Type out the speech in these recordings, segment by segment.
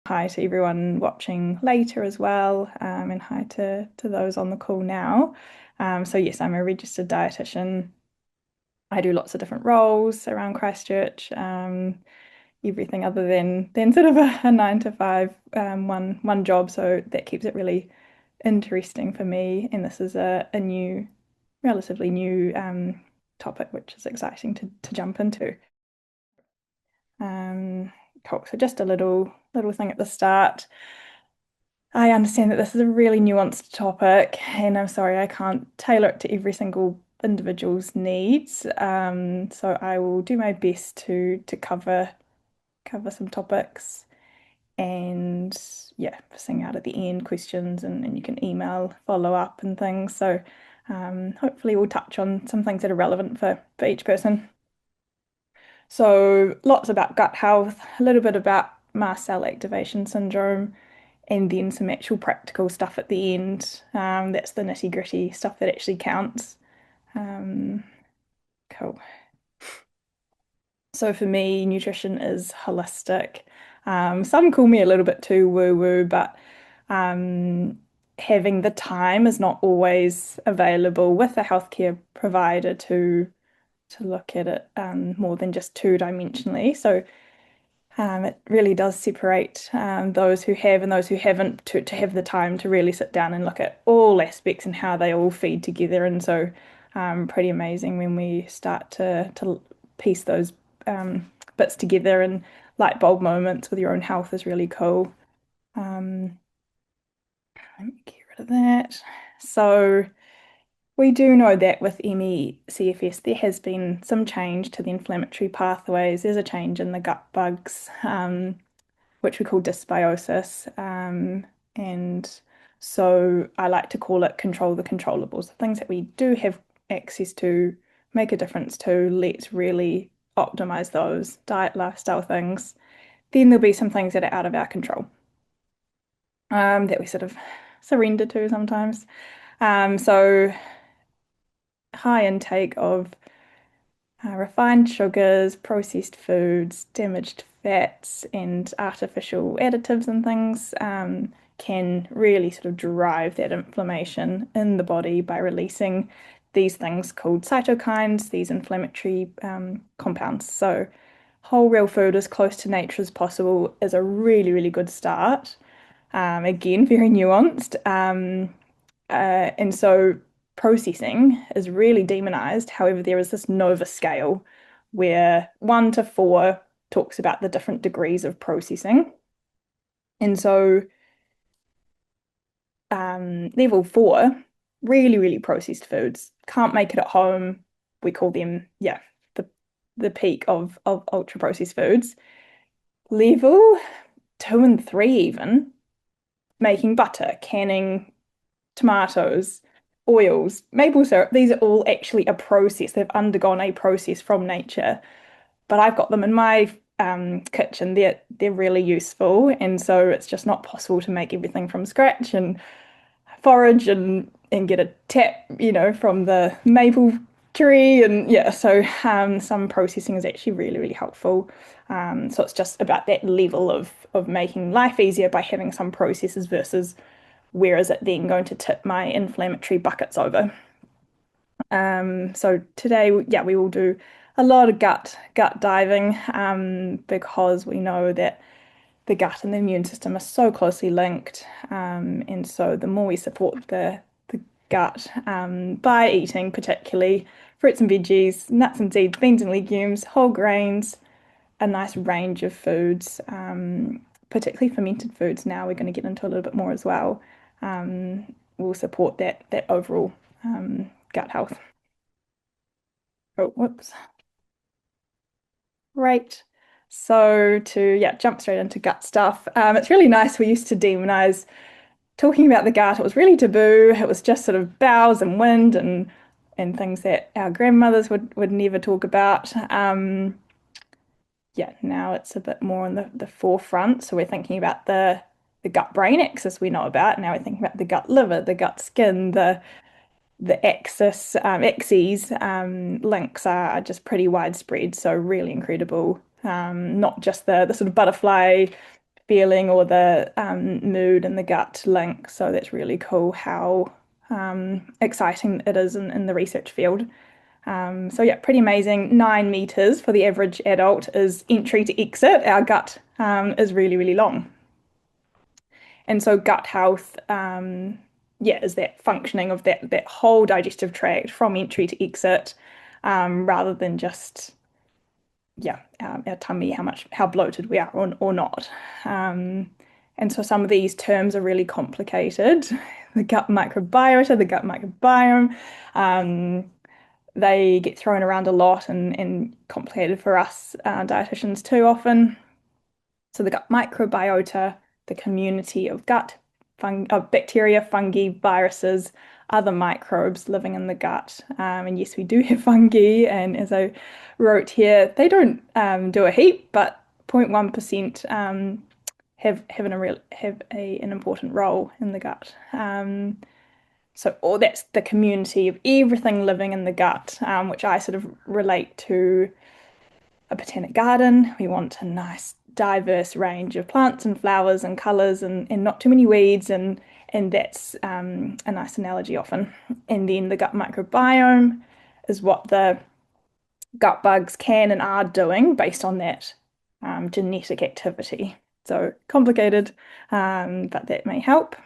Hi to everyone watching later as well, and hi to those on the call now. So yes, I'm a registered dietitian. I do lots of different roles around Christchurch, everything other than sort of a 9 to 5 one job. So that keeps it really interesting for me. And this is a new, relatively new topic, which is exciting to jump into. Um, cool. So just a little thing at the start. I understand that this is a really nuanced topic, and I'm sorry I can't tailor it to every single individual's needs. So I will do my best to cover some topics, and yeah, sing out at the end questions, and you can email follow up and things. So hopefully we'll touch on some things that are relevant for each person. So lots about gut health, a little bit about mast cell activation syndrome, and then some actual practical stuff at the end. That's the nitty-gritty stuff that actually counts. Um, cool. So for me, nutrition is holistic. Some call me a little bit too woo-woo, but um, having the time is not always available with a healthcare provider to look at it more than just two-dimensionally. So it really does separate those who have and those who haven't to have the time to really sit down and look at all aspects and how they all feed together. And so, pretty amazing when we start to piece those bits together, and light bulb moments with your own health is really cool. Um, Let me get rid of that. So, we do know that with ME/CFS, there has been some change to the inflammatory pathways. There's a change in the gut bugs. Which we call dysbiosis. And so I like to call it control the controllables, the things that we do have access to, make a difference to, let's really optimize those diet, lifestyle things. Then there'll be some things that are out of our control, that we sort of surrender to sometimes. So high intake of refined sugars, processed foods, damaged fats, and artificial additives and things can really sort of drive that inflammation in the body by releasing these things called cytokines, these inflammatory compounds. So, whole real food as close to nature as possible is a really, really good start. Again, very nuanced. And so processing is really demonized. However, there is this Nova scale where 1 to 4 talks about the different degrees of processing. And so level 4, really, really processed foods, can't make it at home. We call them, yeah, the peak of ultra processed foods. Level 2 and 3 even, making butter, canning tomatoes, oils, maple syrup, these are all actually a process. They've undergone a process from nature, but I've got them in my kitchen. They're really useful, and so it's just not possible to make everything from scratch and forage and get a tap, from the maple tree. And yeah, so some processing is actually really, really helpful. So it's just about that level of making life easier by having some processes versus where is it then going to tip my inflammatory buckets over. So today, yeah, we will do a lot of gut diving, because we know that the gut and the immune system are so closely linked. And so the more we support the gut by eating particularly fruits and veggies, nuts and seeds, beans and legumes, whole grains, a nice range of foods, particularly fermented foods. Now we're going to get into a little bit more as well. Will support that overall gut health. Oh, whoops. Right. So to yeah, jump straight into gut stuff. It's really nice. We used to demonize talking about the gut. It was really taboo. It was just sort of bowels and wind and things that our grandmothers would never talk about. Yeah, now it's a bit more on the forefront. So we're thinking about the gut-brain axis we know about. Now we're thinking about the gut liver, the gut skin, the axes links are just pretty widespread. So really incredible. Not just the sort of butterfly feeling or the mood and the gut link. So that's really cool how exciting it is in the research field. So yeah, pretty amazing. 9 meters for the average adult is entry to exit. Our gut is really, really long. And so gut health, yeah, is that functioning of that whole digestive tract from entry to exit, rather than just yeah, our tummy, how bloated we are or not. And so some of these terms are really complicated. The gut microbiota, the gut microbiome, they get thrown around a lot and complicated for us dietitians too often. So the gut microbiota, the community of of bacteria, fungi, viruses, other microbes living in the gut. And yes, we do have fungi, and as I wrote here, they don't do a heap, but 0.1% have an important role in the gut. So all that's the community of everything living in the gut, which I sort of relate to a botanic garden. We want a nice diverse range of plants and flowers and colours and not too many weeds and that's a nice analogy often. And then the gut microbiome is what the gut bugs can and are doing based on that genetic activity. So complicated, but that may help.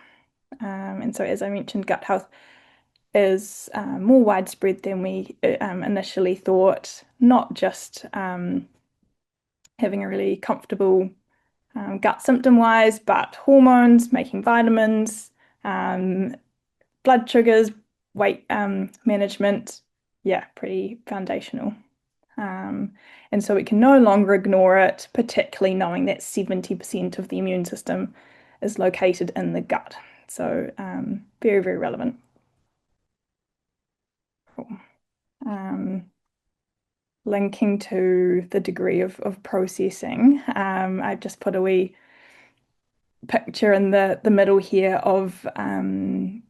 And so, as I mentioned, gut health is more widespread than we initially thought, not just having a really comfortable gut symptom wise, but hormones, making vitamins, um, blood sugars, weight management. Yeah, pretty foundational. Um, and so we can no longer ignore it, particularly knowing that 70% of the immune system is located in the gut. So very, very relevant. Cool. Um, Linking to the degree of processing, I've just put a wee picture in the middle here of a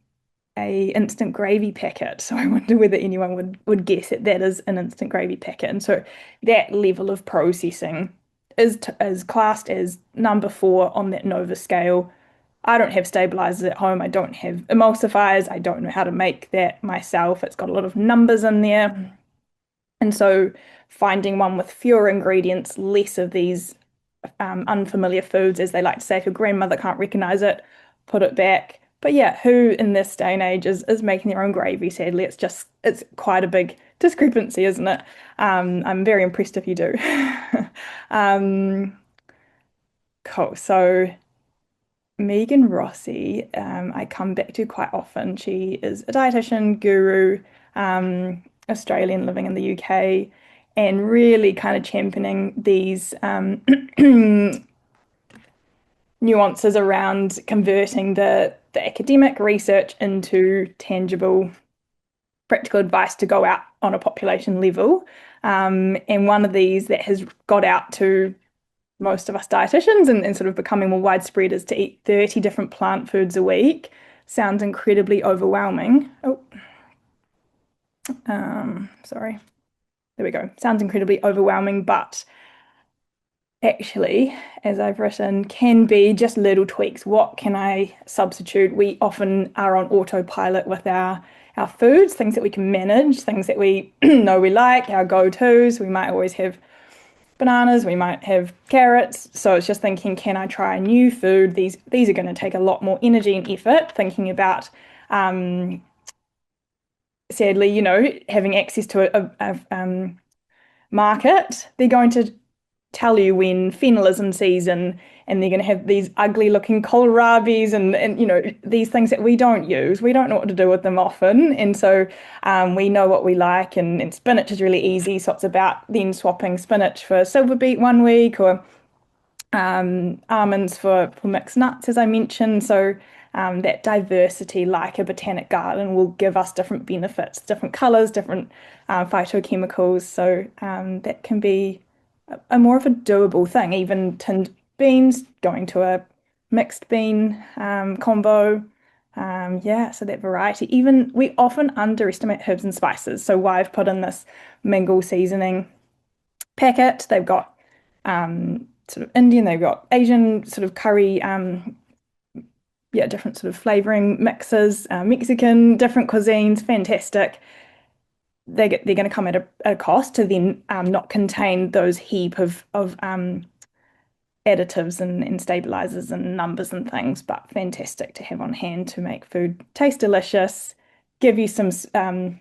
instant gravy packet. So I wonder whether anyone would guess that that is an instant gravy packet. And so that level of processing is classed as number 4 on that Nova scale. I don't have stabilizers at home. I don't have emulsifiers. I don't know how to make that myself. It's got a lot of numbers in there. And so finding one with fewer ingredients, less of these unfamiliar foods, as they like to say, if your grandmother can't recognize it, put it back. But yeah, who in this day and age is making their own gravy, sadly? It's quite a big discrepancy, isn't it? I'm very impressed if you do. um, cool. So Megan Rossi, I come back to quite often. She is a dietitian guru, Australian living in the UK, and really kind of championing these nuances around converting the academic research into tangible, practical advice to go out on a population level. And one of these that has got out to most of us dietitians and sort of becoming more widespread is to eat 30 different plant foods a week. Sounds incredibly overwhelming. Oh, sorry. There we go. Sounds incredibly overwhelming, but actually, as I've written, can be just little tweaks. What can I substitute? We often are on autopilot with our foods, things that we can manage, things that we know we like, our go-tos. We might always have bananas, we might have carrots. So it's just thinking, can I try a new food? These are going to take a lot more energy and effort. Thinking about, sadly, having access to a market, they're going to tell you when fennel is in season, and they're going to have these ugly looking kohlrabis and these things that we don't use. We don't know what to do with them often, and so we know what we like, and spinach is really easy. So it's about then swapping spinach for silver beet one week, or almonds for mixed nuts, as I mentioned. So that diversity, like a botanic garden, will give us different benefits, different colours, different phytochemicals. So that can be a more of a doable thing. Even tinned beans, going to a mixed bean combo. Yeah, so that variety. Even we often underestimate herbs and spices. So why I've put in this mingle seasoning packet, they've got sort of Indian, they've got Asian sort of curry, yeah, different sort of flavoring mixes, Mexican, different cuisines, fantastic. They're going to come at a cost to then not contain those heap of additives and stabilizers and numbers and things, but fantastic to have on hand to make food taste delicious, give you some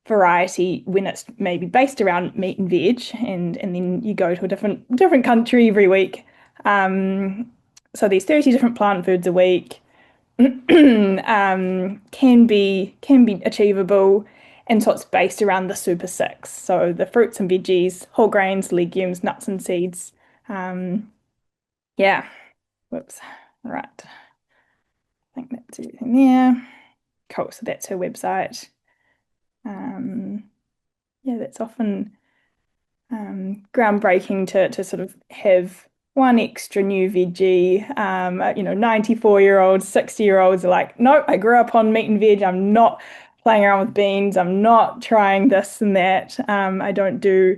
variety when it's maybe based around meat and veg, and then you go to a different country every week. So there's 30 different plant foods a week. Can be achievable, and so it's based around the super six. So the fruits and veggies, whole grains, legumes, nuts and seeds. Um, yeah. Whoops. Right. I think that's everything there. Cool. So that's her website. Um, yeah, that's often groundbreaking to sort of have one extra new veggie. 94-year-olds, 60-year-olds are like, nope, I grew up on meat and veg. I'm not playing around with beans. I'm not trying this and that. I don't do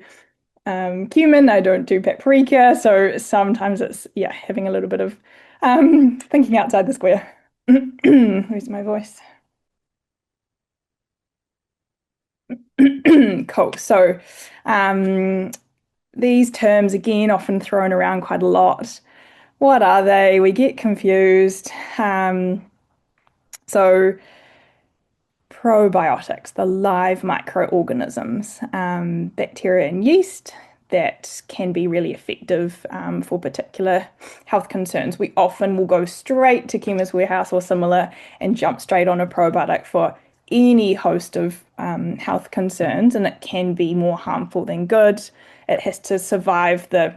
cumin. I don't do paprika. So sometimes it's, yeah, having a little bit of thinking outside the square. Where's my voice? Cool. So, um, these terms again often thrown around quite a lot. What are they? We get confused. So probiotics, the live microorganisms, bacteria and yeast that can be really effective for particular health concerns. We often will go straight to Chemist Warehouse or similar and jump straight on a probiotic for any host of health concerns, and it can be more harmful than good. It has to survive the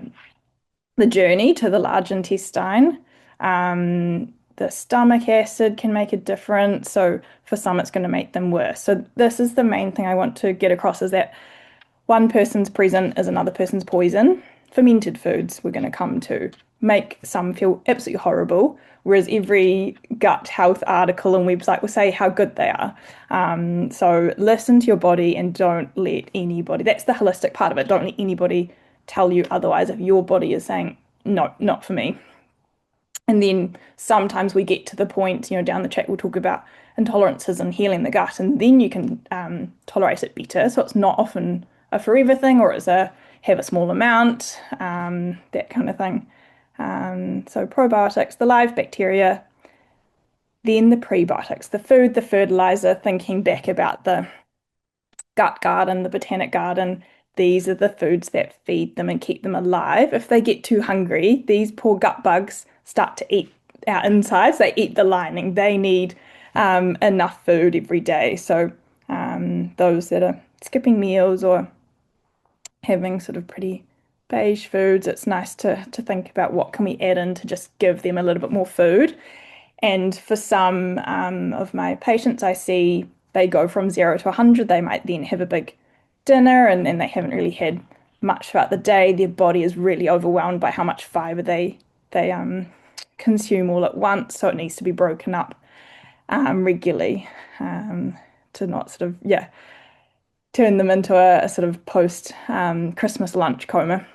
journey to the large intestine. The stomach acid can make a difference. So for some, it's going to make them worse. So this is the main thing I want to get across is that one person's present is another person's poison. Fermented foods we're going to come to make some feel absolutely horrible, whereas every gut health article and website will say how good they are. So listen to your body and don't let anybody, that's the holistic part of it, don't let anybody tell you otherwise if your body is saying, no, not for me. And then sometimes we get to the point, down the track, we'll talk about intolerances and healing the gut, and then you can tolerate it better. So it's not often a forever thing, or it's a have a small amount, that kind of thing. So probiotics, the live bacteria, then the prebiotics, the food, the fertilizer, thinking back about the gut garden, the botanic garden. These are the foods that feed them and keep them alive. If they get too hungry, these poor gut bugs start to eat our insides. They eat the lining. They need enough food every day. So those that are skipping meals or having sort of pretty beige foods, it's nice to think about what can we add in to just give them a little bit more food. And for some of my patients, I see they go from 0 to 100. They might then have a big dinner and they haven't really had much throughout the day. Their body is really overwhelmed by how much fiber they consume all at once. So it needs to be broken up regularly to not sort of, yeah, turn them into a sort of post Christmas lunch coma.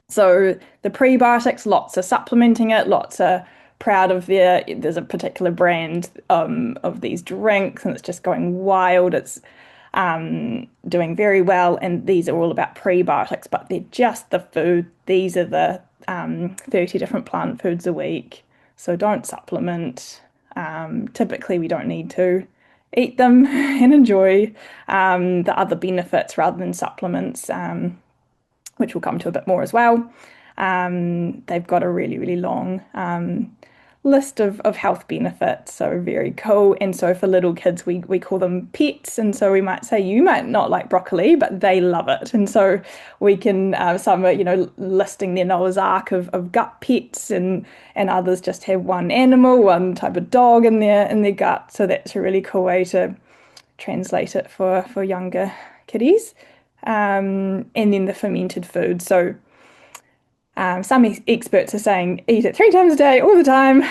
So the prebiotics, lots are supplementing it, lots are proud of there's a particular brand of these drinks and it's just going wild. It's doing very well, and these are all about prebiotics, but they're just the food. These are the 30 different plant foods a week. So don't supplement. Typically, we don't need to eat them and enjoy the other benefits rather than supplements. Which we'll come to a bit more as well. They've got a really, really long list of health benefits, so very cool. And so for little kids, we call them pets. And so we might say, you might not like broccoli, but they love it. And so we can, some are, listing their Noah's Ark of gut pets, and others just have one animal, one type of dog in their gut. So that's a really cool way to translate it for younger kiddies. And then the fermented food. So some experts are saying eat it 3 times a day, all the time.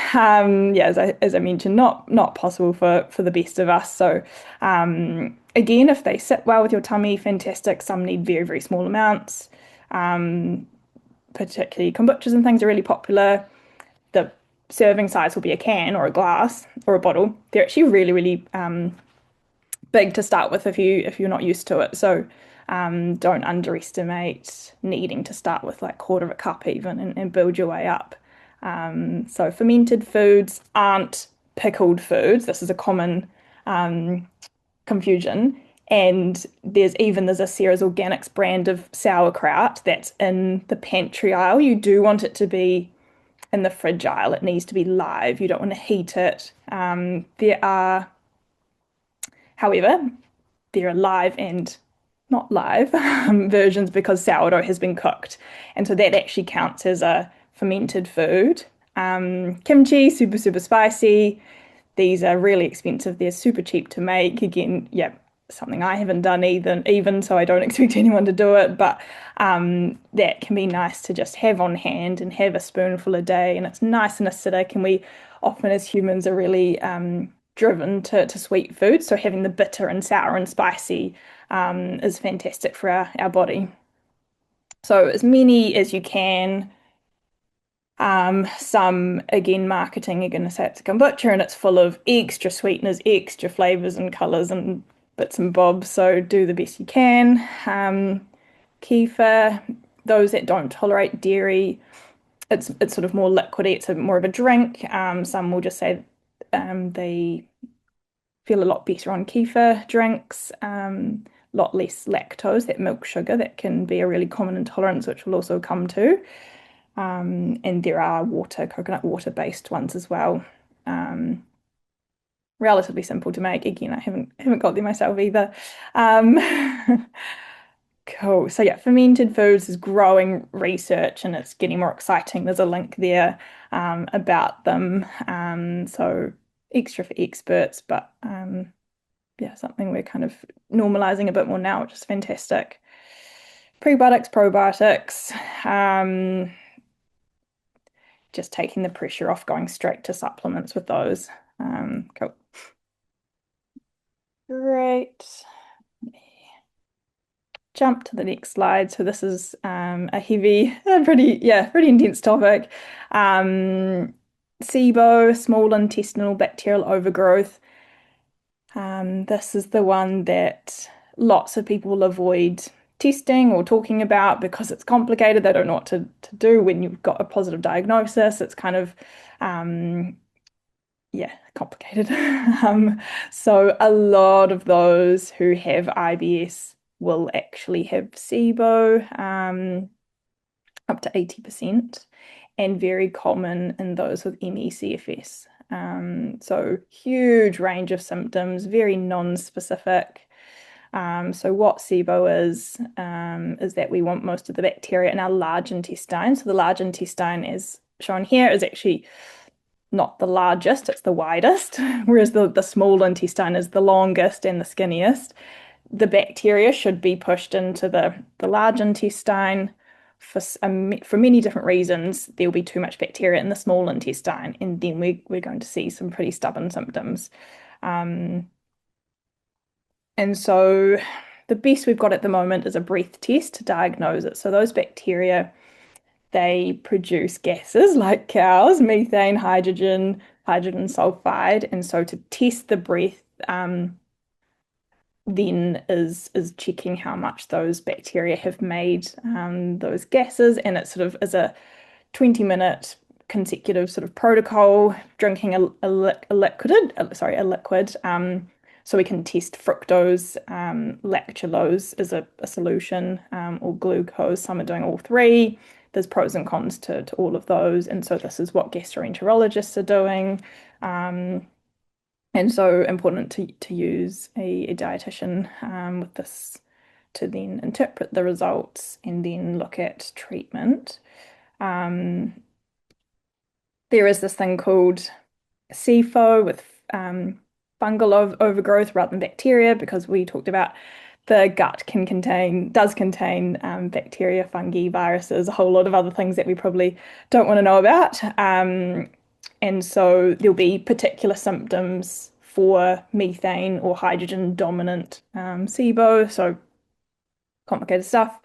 Yeah, as I mentioned, not possible for the best of us. So again, if they sit well with your tummy, fantastic. Some need very, very small amounts. particularly kombuchas and things are really popular. The serving size will be a can or a glass or a bottle. They're actually really, really big to start with if you're not used to it. So don't underestimate needing to start with like quarter of a cup even and build your way up. So fermented foods aren't pickled foods. This is a common confusion. And there's a Sarah's Organics brand of sauerkraut that's in the pantry aisle. You do want it to be in the fridge aisle. It needs to be live. You don't want to heat it. However, there are live and not live versions because sourdough has been cooked. And so that actually counts as a fermented food. Kimchi, super, super spicy. These are really expensive. They're super cheap to make. Again, yeah, something I haven't done even so I don't expect anyone to do it. But that can be nice to just have on hand and have a spoonful a day. And it's nice and acidic. And we often as humans are really driven to sweet food. So having the bitter and sour and spicy is fantastic for our body. So as many as you can. Some again marketing are going to say it's a kombucha and it's full of extra sweeteners, extra flavors and colors and bits and bobs. So do the best you can. Kefir, those that don't tolerate dairy, it's sort of more liquidy. It's more of a drink. Some will just say they feel a lot better on kefir drinks. A lot less lactose, that milk sugar that can be a really common intolerance, which we'll also come to. And there are coconut water based ones as well. Relatively simple to make. Again, I haven't got there myself either. Um, cool. So yeah, fermented foods is growing research and it's getting more exciting. There's a link there about them. So extra for experts, but yeah, something we're kind of normalizing a bit more now, which is fantastic. Prebiotics, probiotics. Just taking the pressure off going straight to supplements with those. Cool. Great. Jump to the next slide. So this is a pretty intense topic. SIBO, small intestinal bacterial overgrowth. This is the one that lots of people will avoid testing or talking about because it's complicated. They don't know what to do when you've got a positive diagnosis. It's kind of, yeah, complicated. So a lot of those who have IBS will actually have SIBO, up to 80%, and very common in those with MECFS. So huge range of symptoms, very non-specific. So what SIBO is that we want most of the bacteria in our large intestine. So the large intestine, as shown here, is actually not the largest, it's the widest, whereas the small intestine is the longest and the skinniest. The bacteria should be pushed into the large intestine for many different reasons. There'll be too much bacteria in the small intestine, and then we're going to see some pretty stubborn symptoms. And so the best we've got at the moment is a breath test to diagnose it. So those bacteria, they produce gases like cows, methane, hydrogen sulfide. And so to test the breath, then is checking how much those bacteria have made those gases. And it sort of is a 20-minute consecutive sort of protocol, drinking a liquid. So we can test fructose, lactulose is a solution, or glucose. Some are doing all three. There's pros and cons to all of those. And so this is what gastroenterologists are doing. And so important to use a dietitian with this to then interpret the results and then look at treatment. There is this thing called SIFO with fungal overgrowth rather than bacteria, because we talked about the gut does contain bacteria, fungi, viruses, a whole lot of other things that we probably don't want to know about. And so there'll be particular symptoms for methane or hydrogen dominant SIBO, so complicated stuff.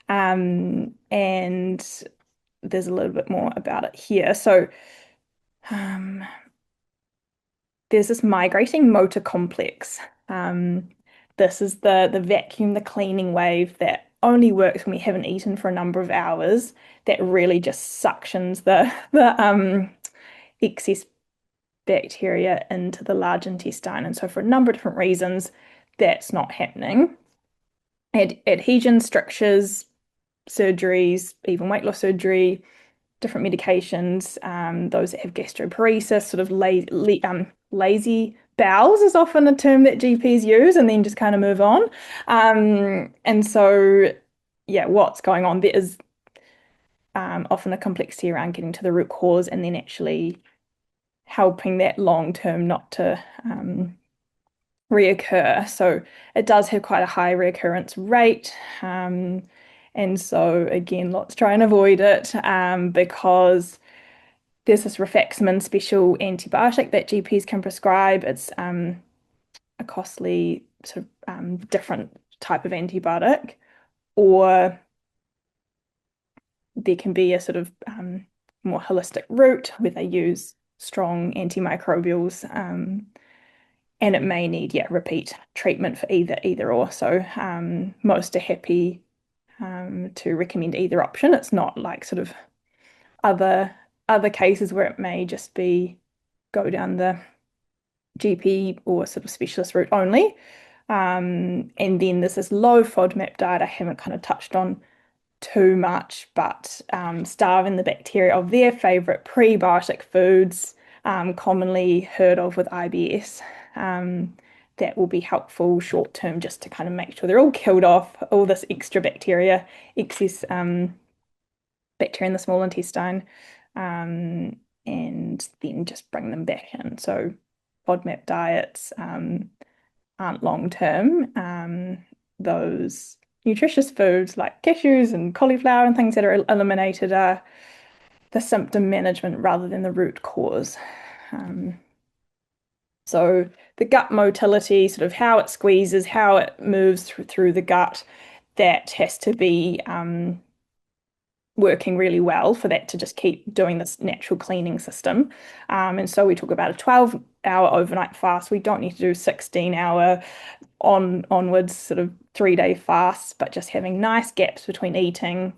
And there's a little bit more about it here. So um, there's this migrating motor complex. Um, this is the vacuum, the cleaning wave that only works when we haven't eaten for a number of hours. That really just suctions the excess bacteria into the large intestine. And so for a number of different reasons, that's not happening. Adhesion, strictures, surgeries, even weight loss surgery, different medications, those that have gastroparesis, sort of lazy bowels is often a term that GPs use and then just kind of move on. And so, yeah, what's going on? There is often a complexity around getting to the root cause and then actually helping that long term not to reoccur. So it does have quite a high reoccurrence rate. And so again, let's try and avoid it because there's this rifaximin special antibiotic that GPs can prescribe. It's a costly sort of different type of antibiotic, or there can be a sort of more holistic route where they use strong antimicrobials, and it may need, yeah, repeat treatment for either or. So most are happy to recommend either option. It's not like sort of other other cases where it may just be go down the GP or sort of specialist route only. And then there's this low FODMAP diet I haven't kind of touched on too much, but starving the bacteria of their favorite prebiotic foods, commonly heard of with IBS. That will be helpful short term just to kind of make sure they're all killed off, all this extra bacteria, excess bacteria in the small intestine, and then just bring them back in. So FODMAP diets aren't long term. Those nutritious foods like cashews and cauliflower and things that are eliminated are the symptom management rather than the root cause. Um, so the gut motility, sort of how it squeezes, how it moves through the gut, that has to be working really well for that to just keep doing this natural cleaning system. And so we talk about a 12-hour overnight fast. We don't need to do 16-hour onwards sort of 3-day fasts, but just having nice gaps between eating.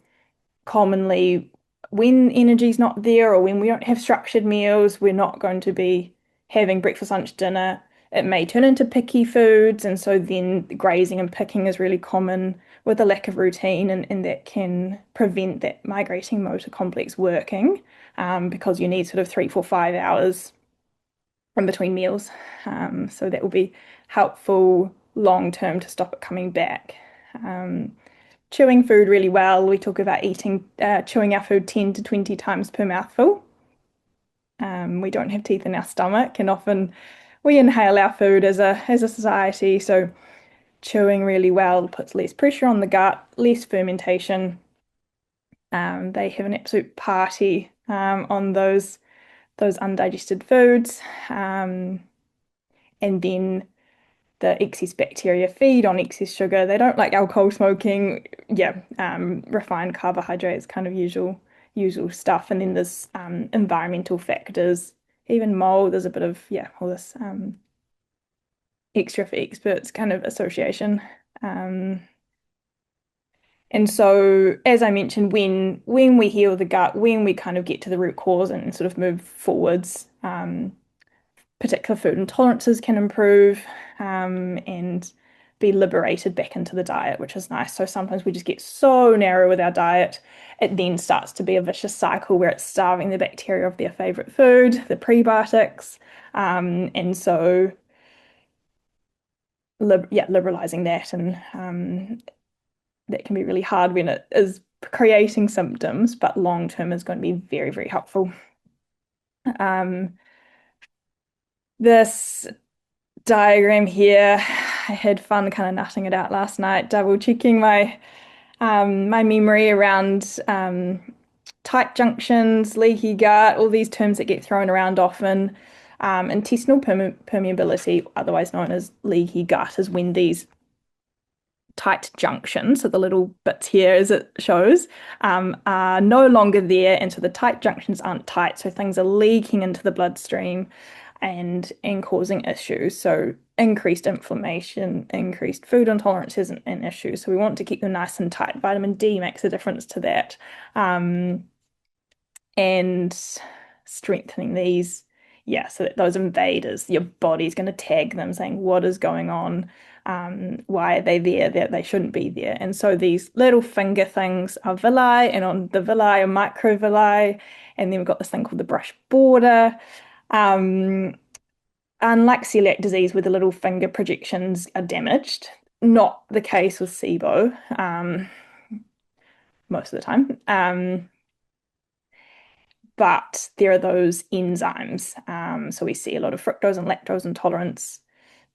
Commonly, when energy's not there or when we don't have structured meals, we're not going to be having breakfast, lunch, dinner. It may turn into picky foods, and so then grazing and picking is really common with a lack of routine, and that can prevent that migrating motor complex working because you need sort of 3, 4, 5 hours in between meals. So that will be helpful long term to stop it coming back. Chewing food really well. We talk about chewing our food 10 to 20 times per mouthful. We don't have teeth in our stomach, and often we inhale our food as a society. So chewing really well puts less pressure on the gut, less fermentation. They have an absolute party on those undigested foods. And then the excess bacteria feed on excess sugar. They don't like alcohol, smoking. Yeah, refined carbohydrates, kind of usual stuff. And then there's environmental factors, even mold. There's a bit of, yeah, all this extra for experts kind of association. Um, and so, as I mentioned, when we heal the gut, when we kind of get to the root cause and sort of move forwards, particular food intolerances can improve and be liberated back into the diet, which is nice. So sometimes we just get so narrow with our diet, it then starts to be a vicious cycle where it's starving the bacteria of their favorite food, the prebiotics. And so, liberalizing that, and that can be really hard when it is creating symptoms, but long term is going to be very, very helpful. This diagram here, I had fun kind of nutting it out last night, double checking my memory around tight junctions, leaky gut, all these terms that get thrown around often. Intestinal permeability, otherwise known as leaky gut, is when these tight junctions, so the little bits here as it shows, are no longer there, and so the tight junctions aren't tight, so things are leaking into the bloodstream and causing issues. So increased inflammation, increased food intolerances and issues. So we want to keep them nice and tight. Vitamin D makes a difference to that. And strengthening these, yeah, so that those invaders, your body's going to tag them saying what is going on, why are they there, that they shouldn't be there. And so these little finger things are villi, and on the villi are microvilli, and then we've got this thing called the brush border. Um, Unlike celiac disease, where the little finger projections are damaged, not the case with SIBO, most of the time. But there are those enzymes. So we see a lot of fructose and lactose intolerance,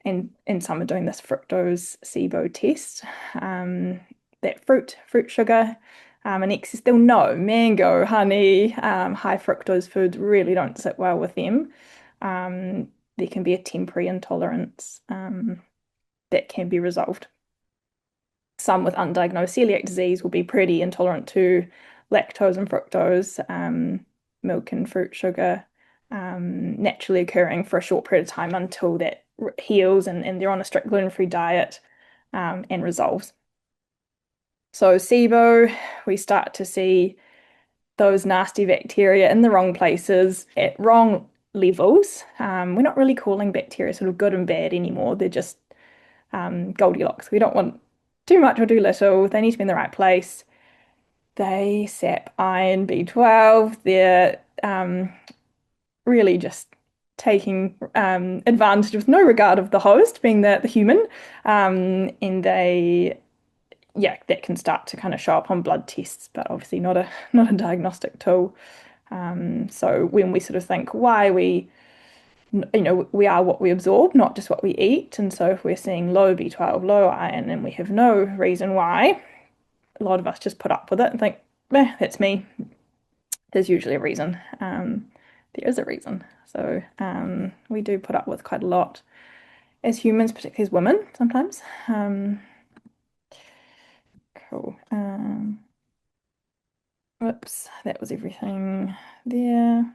and some are doing this fructose SIBO test. That fruit sugar, and excess, they'll know mango, honey, high fructose foods really don't sit well with them. There can be a temporary intolerance that can be resolved. Some with undiagnosed celiac disease will be pretty intolerant to lactose and fructose, milk and fruit sugar, naturally occurring for a short period of time until that heals and they're on a strict gluten-free diet, and resolves. So SIBO, we start to see those nasty bacteria in the wrong places at wrong levels. We're not really calling bacteria sort of good and bad anymore. They're just Goldilocks. We don't want too much or too little. They need to be in the right place. They sap iron, B12. They're really just taking advantage with no regard of the host, being the human. And they, yeah, that can start to kind of show up on blood tests, but obviously not a diagnostic tool. So when we sort of think why we are what we absorb, not just what we eat. And so if we're seeing low B12, low iron, and we have no reason why, a lot of us just put up with it and think, that's me. There's usually a reason. There is a reason. So we do put up with quite a lot as humans, particularly as women sometimes. Cool. Whoops, that was everything there.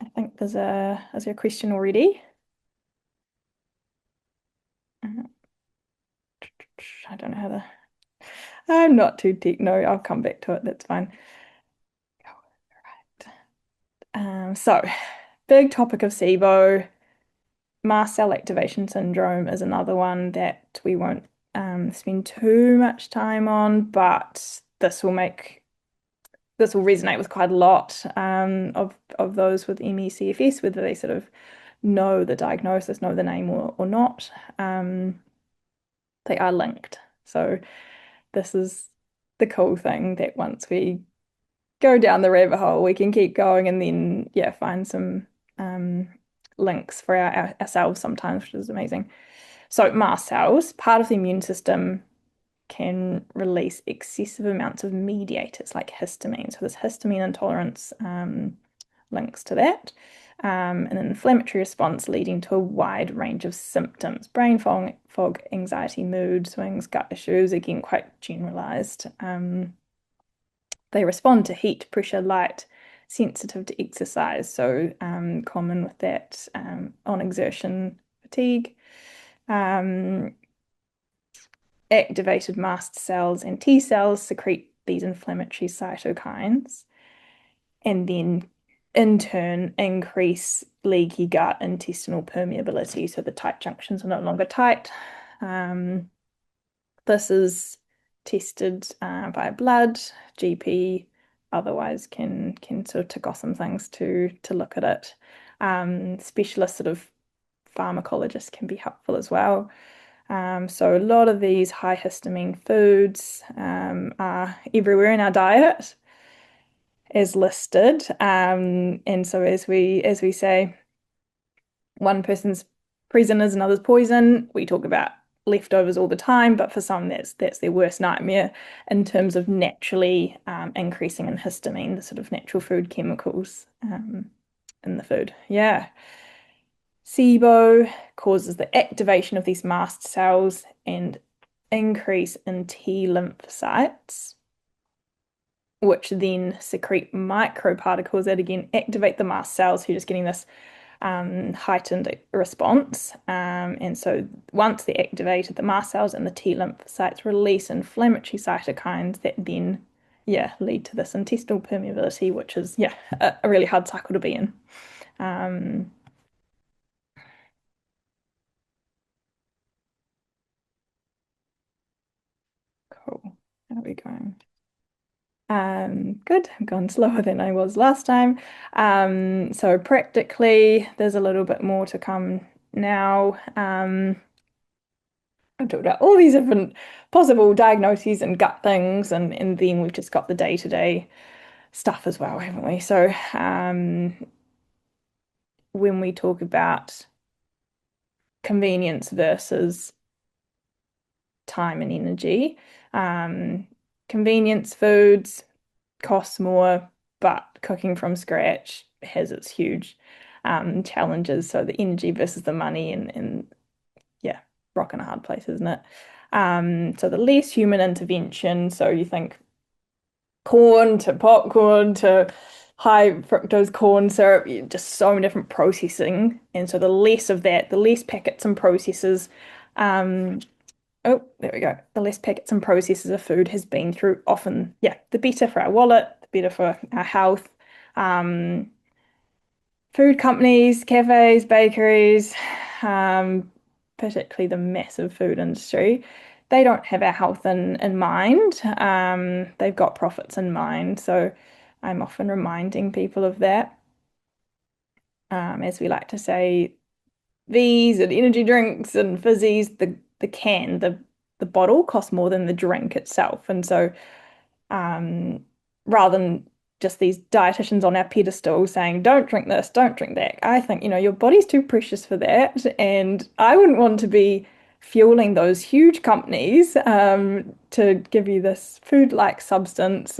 I think is there a question already? Uh, I don't know how to. I'm not too deep. No, I'll come back to it. That's fine. So big topic of SIBO. Mast cell activation syndrome is another one that we won't spend too much time on, but this will resonate with quite a lot of those with MECFS, whether they sort of know the diagnosis, know the name or not. They are linked. So this is the cool thing, that once we go down the rabbit hole, we can keep going and then, yeah, find some links for ourselves sometimes, which is amazing. So mast cells, part of the immune system, can release excessive amounts of mediators like histamine. So this histamine intolerance links to that. An inflammatory response leading to a wide range of symptoms: brain fog, anxiety, mood swings, gut issues, again, quite generalized. They respond to heat, pressure, light, sensitive to exercise. So common with that, on exertion, fatigue. Activated mast cells and T cells secrete these inflammatory cytokines, and then in turn increase leaky gut intestinal permeability. So the tight junctions are no longer tight. This is tested by blood. GP otherwise can sort of tick off some things to look at it. Specialist sort of pharmacologists can be helpful as well. So a lot of these high histamine foods are everywhere in our diet as listed. And so as we say, one person's prison is another's poison. We talk about leftovers all the time, but for some that's their worst nightmare in terms of naturally increasing in histamine, the sort of natural food chemicals in the food. Yeah. SIBO causes the activation of these mast cells and increase in T lymphocytes, which then secrete microparticles that again activate the mast cells, who are just getting this heightened response. And so once they're activated, the mast cells and the T lymphocytes release inflammatory cytokines that then, yeah, lead to this intestinal permeability, which is, yeah, a really hard cycle to be in. Um, cool. How are we going? Good. I'm going slower than I was last time. So practically, there's a little bit more to come now. I've talked about all these different possible diagnoses and gut things, and then we've just got the day-to-day stuff as well, haven't we? So when we talk about convenience versus time and energy, um, convenience foods costs more, but cooking from scratch has its huge challenges. So the energy versus the money, and yeah, rock and a hard place, isn't it? So the less human intervention. So you think corn to popcorn to high fructose corn syrup, just so many different processing. And so the less of that, the less packets and processes. Um, oh, there we go. The less packets and processes of food has been through, often, yeah, the better for our wallet, the better for our health. Um, Food companies, cafes, bakeries, particularly the massive food industry, they don't have our health in mind. They've got profits in mind. So I'm often reminding people of that. As we like to say, these and energy drinks and fizzies, the bottle costs more than the drink itself. And so um, rather than just these dietitians on our pedestal saying, don't drink this, don't drink that. I think, your body's too precious for that. And I wouldn't want to be fueling those huge companies to give you this food-like substance,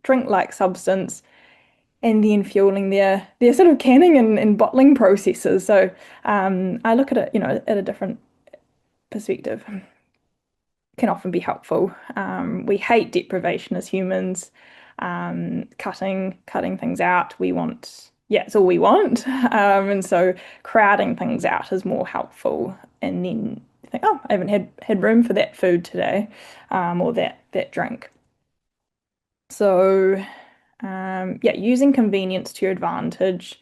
drink-like substance, and then fueling their sort of canning and bottling processes. So I look at it, at a different perspective can often be helpful. We hate deprivation as humans. Cutting things out. We want, yeah, it's all we want. And so crowding things out is more helpful. And then you think, oh, I haven't had room for that food today, or that drink. So yeah, using convenience to your advantage,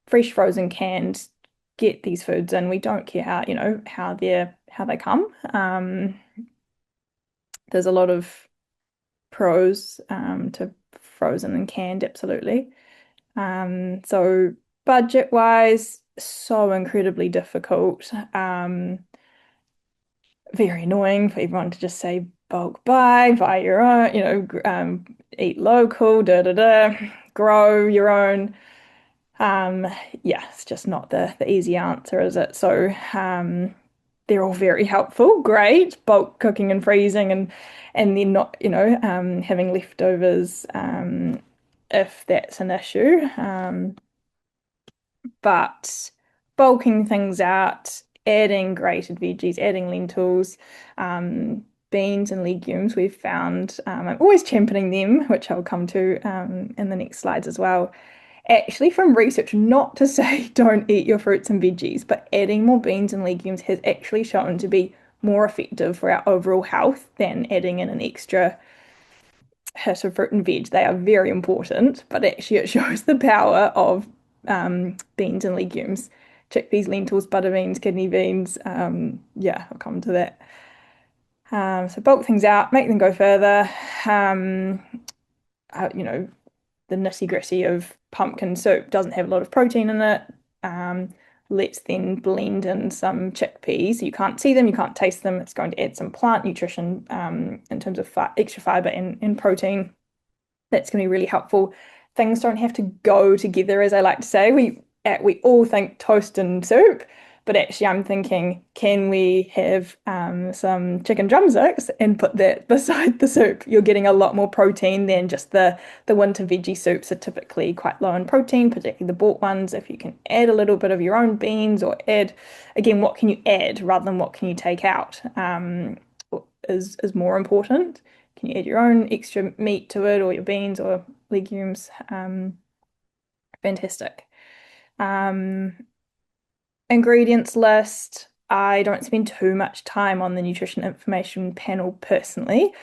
fresh, frozen, canned, get these foods in. We don't care how they come. There's a lot of pros to frozen and canned, absolutely. So budget wise, so incredibly difficult. Very annoying for everyone to just say bulk buy your own, eat local, grow your own. Um, yeah, it's just not the easy answer, is it? So they're all very helpful, great, bulk cooking and freezing and then not, having leftovers if that's an issue. But bulking things out, adding grated veggies, adding lentils, beans and legumes we've found. I'm always championing them, which I'll come to in the next slides as well. Actually, from research, not to say don't eat your fruits and veggies, but adding more beans and legumes has actually shown to be more effective for our overall health than adding in an extra hit of fruit and veg. They are very important, but actually it shows the power of beans and legumes. Chickpeas, lentils, butter beans, kidney beans. Yeah, I'll come to that. So bulk things out, make them go further. You know, the nitty-gritty of pumpkin soup doesn't have a lot of protein in it. Let's then blend in some chickpeas. You can't see them, you can't taste them. It's going to add some plant nutrition in terms of extra fiber and protein. That's going to be really helpful. Things don't have to go together, as I like to say. We all think toast and soup, But actually, I'm thinking, can we have some chicken drumsticks and put that beside the soup? You're getting a lot more protein than just the winter veggie soups are typically quite low in protein, particularly the bought ones. If you can add a little bit of your own beans or add, again, what can you add rather than what can you take out, is more important. Can you add your own extra meat to it or your beans or legumes? Fantastic. Um, Ingredients list. I don't spend too much time on the nutrition information panel personally.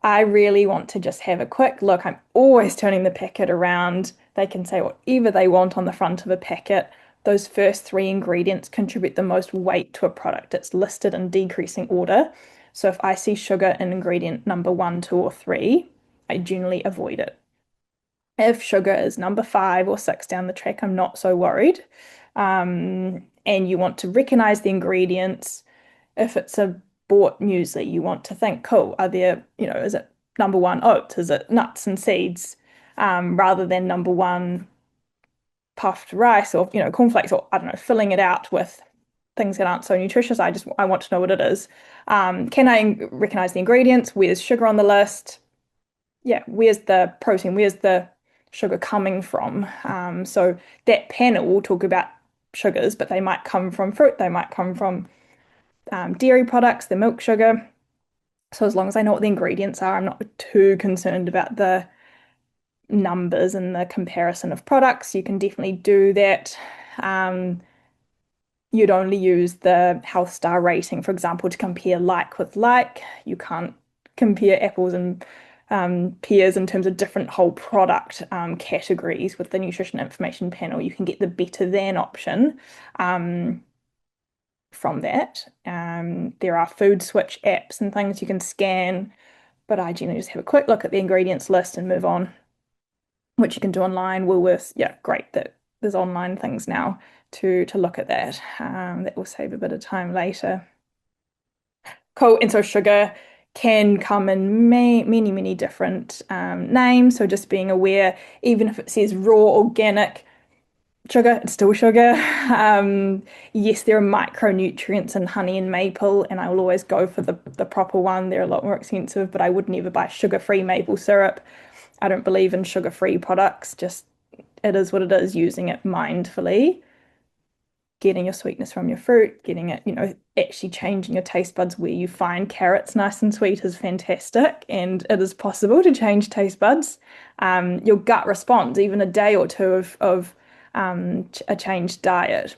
I really want to just have a quick look. I'm always turning the packet around. They can say whatever they want on the front of a packet. Those first three ingredients contribute the most weight to a product. It's listed in decreasing order. So if I see sugar in ingredient number one, two, or three, I generally avoid it. If sugar is number five or six down the track, I'm not so worried. And you want to recognize the ingredients. If it's a bought muesli, you want to think, cool, are there, is it number one oats? Is it nuts and seeds? Rather than number one puffed rice or, cornflakes, or I don't know, filling it out with things that aren't so nutritious. I want to know what it is. Can I recognize the ingredients? Where's sugar on the list? Yeah, where's the protein? Where's the sugar coming from? So that panel will talk about sugars, but they might come from fruit, they might come from dairy products, the milk sugar. So as long as I know what the ingredients are, I'm not too concerned about the numbers and the comparison of products. You can definitely do that. Um, you'd only use the health star rating, for example, to compare like with like. You can't compare apples and pears in terms of different whole product categories with the nutrition information panel. You can get the better than option from that. There are food switch apps and things you can scan, but I generally just have a quick look at the ingredients list and move on, which you can do online. Woolworths, yeah, great that there's online things now to look at that. That will save a bit of time later. Cool. And so sugar can come in many different names. So just being aware, even if it says raw organic sugar, it's still sugar. Yes, there are micronutrients in honey and maple, and I will always go for the proper one. They're a lot more expensive, but I would never buy sugar-free maple syrup. I don't believe in sugar-free products. Just it is what it is, using it mindfully, getting your sweetness from your fruit, getting it, actually changing your taste buds. Where you find carrots nice and sweet is fantastic, and it is possible to change taste buds. Your gut responds, even a day or two of a changed diet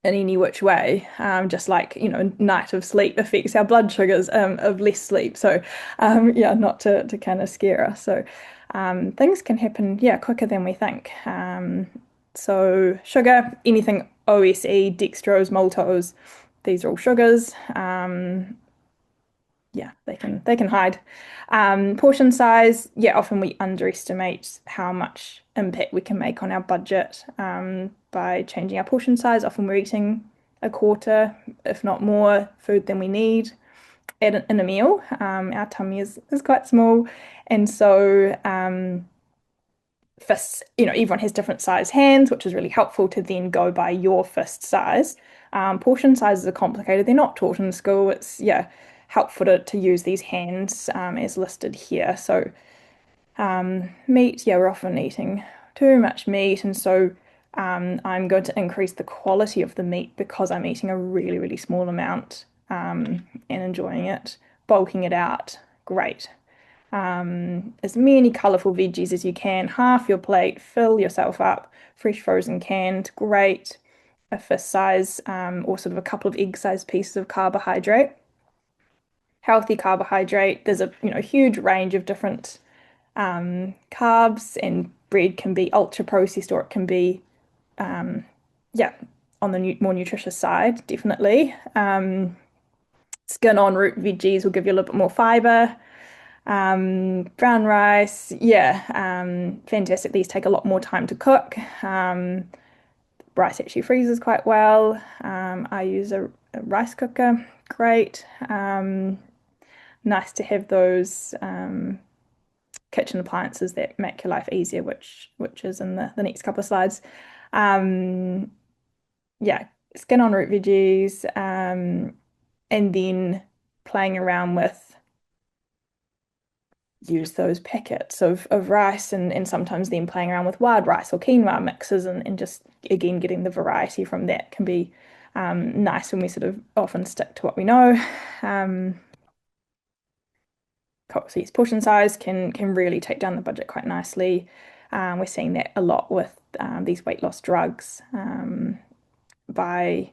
in any which way, just like, night of sleep affects our blood sugars of less sleep. So, yeah, not to kind of scare us. So, things can happen, yeah, quicker than we think. So, sugar, anything OSE, dextrose, maltose, these are all sugars. Yeah, they can hide. Portion size, yeah, often we underestimate how much impact we can make on our budget by changing our portion size. Often we're eating a quarter, if not more, food than we need in a meal. Our tummy is quite small, and so fists, everyone has different size hands, which is really helpful to then go by your fist size. Portion sizes are complicated. They're not taught in school. It's, yeah, helpful to use these hands as listed here. So meat, yeah, we're often eating too much meat, and so I'm going to increase the quality of the meat because I'm eating a really small amount and enjoying it, bulking it out. Great. As many colourful veggies as you can, half your plate, fill yourself up, fresh, frozen, canned, great. A fist size or sort of a couple of egg sized pieces of carbohydrate. Healthy carbohydrate, there's a huge range of different carbs, and bread can be ultra processed or it can be yeah, on the more nutritious side, definitely. Skin on root veggies will give you a little bit more fiber. Brown rice, yeah, fantastic. These take a lot more time to cook. Rice actually freezes quite well. I use a rice cooker, great. Nice to have those kitchen appliances that make your life easier, which is in the next couple of slides. Yeah, skin on root veggies, and then playing around with use those packets of rice and sometimes then playing around with wild rice or quinoa mixes and just again getting the variety from that can be nice when we sort of often stick to what we know. Um, so yes, portion size can really take down the budget quite nicely. We're seeing that a lot with these weight loss drugs by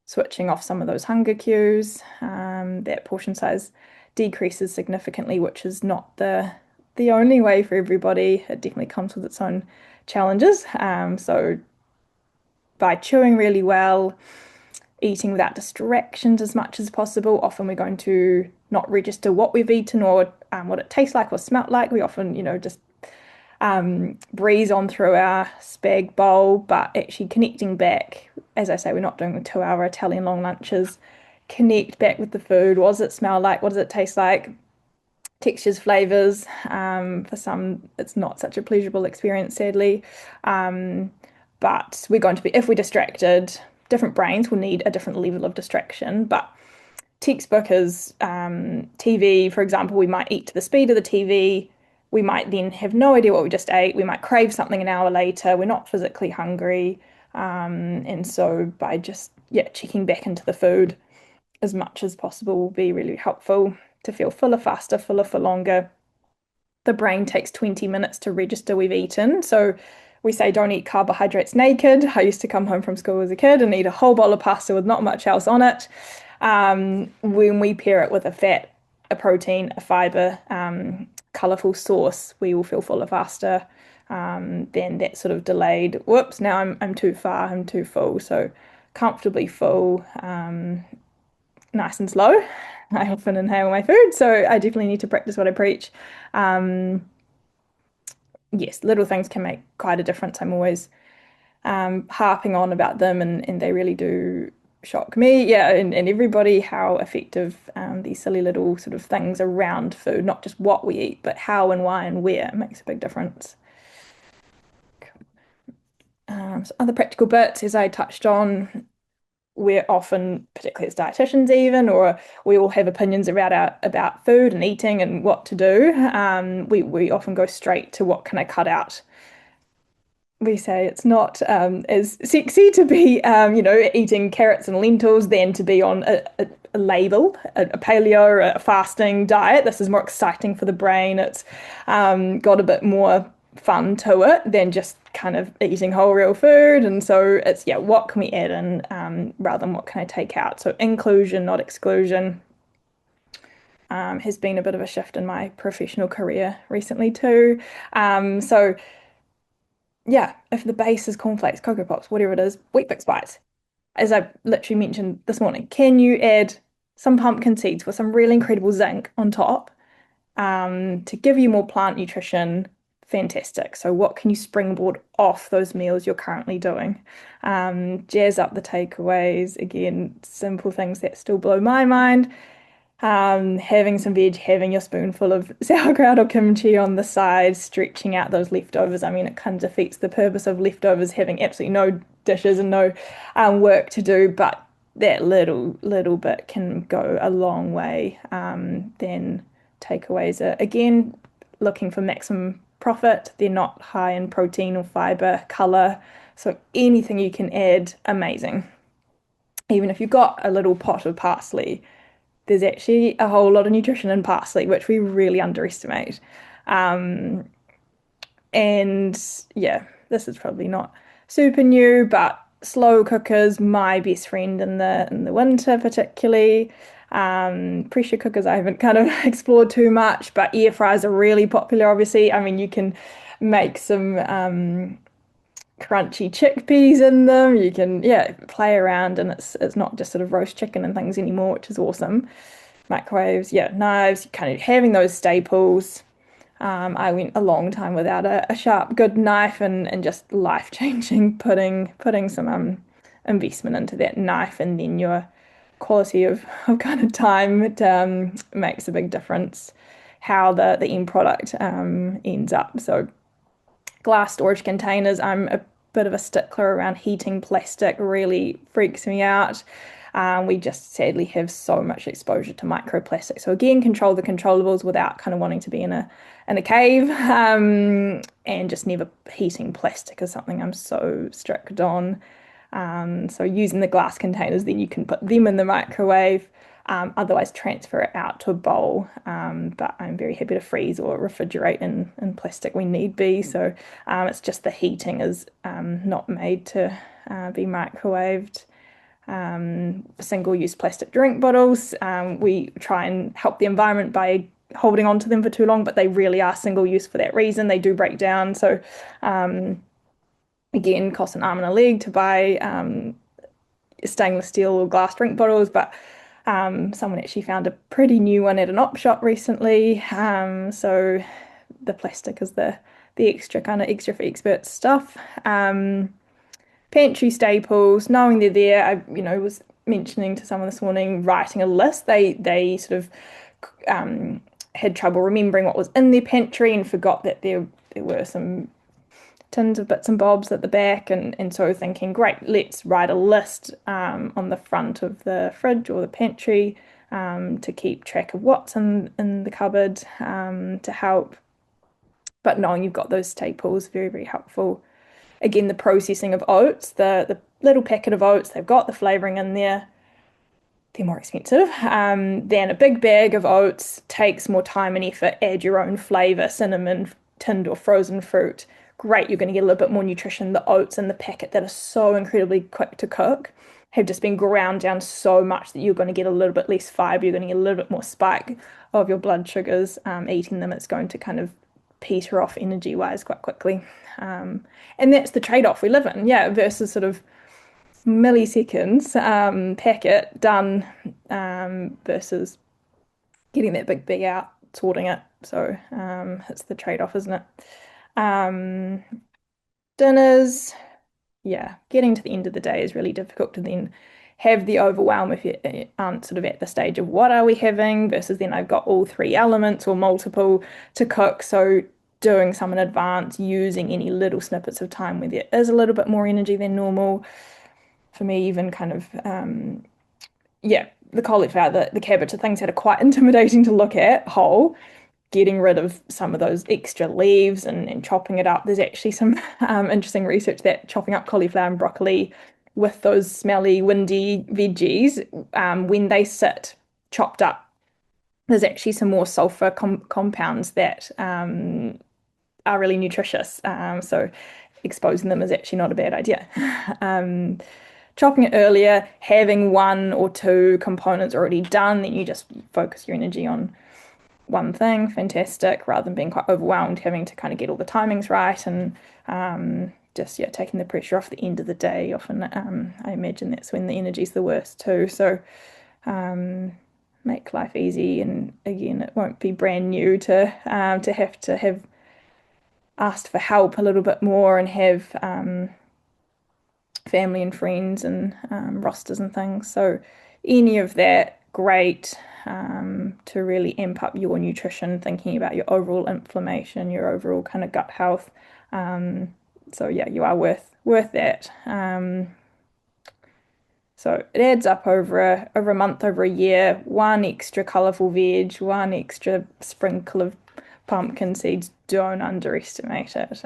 switching off some of those hunger cues. That portion size decreases significantly, which is not the only way for everybody. It definitely comes with its own challenges. So by chewing really well, eating without distractions as much as possible. Often we're going to not register what we've eaten or what it tastes like or smelt like. We often, just breeze on through our spag bowl, but actually connecting back, as I say, we're not doing the 2 hour Italian long lunches. Connect back with the food. What does it smell like? What does it taste like? Textures, flavors. For some, it's not such a pleasurable experience, sadly. Um, but we're going to be, if we're distracted, different brains will need a different level of distraction. But textbook is TV, for example, we might eat to the speed of the TV. We might then have no idea what we just ate. We might crave something an hour later. We're not physically hungry. And so by just, yeah, checking back into the food as much as possible will be really helpful to feel fuller faster, fuller for longer. The brain takes 20 minutes to register we've eaten. So we say don't eat carbohydrates naked. I used to come home from school as a kid and eat a whole bowl of pasta with not much else on it. When we pair it with a fat, a protein, a fiber, colourful sauce, we will feel fuller faster than that sort of delayed, whoops, now I'm too far, I'm too full. So comfortably full, nice and slow. I often inhale my food, so I definitely need to practice what I preach. Um, yes, little things can make quite a difference. I'm always harping on about them, and they really do shock me. Yeah, and everybody how effective these silly little sort of things around food, not just what we eat, but how and why and where makes a big difference. So other practical bits, as I touched on, we're often, particularly as dietitians even, or we all have opinions about food and eating and what to do. We often go straight to what can I cut out. We say it's not as sexy to be, eating carrots and lentils than to be on a label, a paleo or a fasting diet. This is more exciting for the brain. It's got a bit more fun to it than just kind of eating whole real food. And so it's, yeah, what can we add in rather than what can I take out? So inclusion, not exclusion, has been a bit of a shift in my professional career recently too. So yeah, if the base is cornflakes, Cocoa Pops, whatever it is, wheat bix bites, as I literally mentioned this morning, can you add some pumpkin seeds with some really incredible zinc on top to give you more plant nutrition? Fantastic. So, what can you springboard off those meals you're currently doing? Jazz up the takeaways. Again, simple things that still blow my mind. Having some veg, having your spoonful of sauerkraut or kimchi on the side, stretching out those leftovers. I mean, it kind of defeats the purpose of leftovers having absolutely no dishes and no work to do, but that little bit can go a long way. Then takeaways are again looking for maximum profit. They're not high in protein or fiber, color. So anything you can add, amazing. Even if you've got a little pot of parsley, there's actually a whole lot of nutrition in parsley, which we really underestimate. Um, and yeah, this is probably not super new, but slow cookers, my best friend in the winter, particularly. Pressure cookers, I haven't kind of explored too much, but air fryers are really popular, obviously. I mean, you can make some crunchy chickpeas in them. You can, yeah, play around, and it's not just sort of roast chicken and things anymore, which is awesome. Microwaves, yeah, knives, kind of having those staples. I went a long time without a sharp, good knife, and just life changing. Putting some investment into that knife, and then your quality of kind of time, it makes a big difference. How the end product ends up. So glass storage containers, I'm a bit of a stickler around heating plastic, really freaks me out. We just sadly have so much exposure to microplastic. So again, control the controllables without kind of wanting to be in a cave. And just never heating plastic is something I'm so strict on. So using the glass containers, then you can put them in the microwave. Otherwise, transfer it out to a bowl. But I'm very happy to freeze or refrigerate in plastic when need be. So it's just the heating is not made to be microwaved. Single-use plastic drink bottles. We try and help the environment by holding on to them for too long, but they really are single-use for that reason. They do break down. So again, cost an arm and a leg to buy stainless steel or glass drink bottles, but someone actually found a pretty new one at an op shop recently. So the plastic is the extra kind of extra for experts stuff. Pantry staples, knowing they're there. Was mentioning to someone this morning, writing a list. They sort of had trouble remembering what was in their pantry and forgot that there were some tins of bits and bobs at the back, and so thinking, great, let's write a list on the front of the fridge or the pantry to keep track of what's in the cupboard to help. But knowing you've got those staples, very, very helpful. Again, the processing of oats, the little packet of oats, they've got the flavouring in there. They're more expensive than a big bag of oats, takes more time and effort. Add your own flavour, cinnamon, tinned or frozen fruit. Great, you're going to get a little bit more nutrition. The oats in the packet that are so incredibly quick to cook have just been ground down so much that you're going to get a little bit less fibre. You're going to get a little bit more spike of your blood sugars. Eating them, it's going to kind of peter off energy wise quite quickly. And that's the trade-off we live in, yeah, versus sort of milliseconds packet done versus getting that big bag out, sorting it. So it's the trade-off, isn't it? Um, Dinners, yeah, getting to the end of the day is really difficult to then have the overwhelm if you aren't sort of at the stage of what are we having versus then I've got all three elements or multiple to cook. So doing some in advance, using any little snippets of time where there is a little bit more energy than normal. For me, even kind of, yeah, the cauliflower, the cabbage, the things that are quite intimidating to look at whole, getting rid of some of those extra leaves and chopping it up. There's actually some interesting research that chopping up cauliflower and broccoli with those smelly, windy veggies, when they sit chopped up, there's actually some more sulfur compounds that are really nutritious. So exposing them is actually not a bad idea. Chopping it earlier, having one or two components already done, then you just focus your energy on one thing, fantastic, rather than being quite overwhelmed, having to kind of get all the timings right and just, yeah, taking the pressure off the end of the day. Often, I imagine that's when the energy's the worst too. So, make life easy. And again, it won't be brand new to have asked for help a little bit more and have family and friends and rosters and things. So any of that, great to really amp up your nutrition, thinking about your overall inflammation, your overall kind of gut health. So yeah, you are worth that. So it adds up over a month, over a year. One extra colourful veg, one extra sprinkle of pumpkin seeds. Don't underestimate it.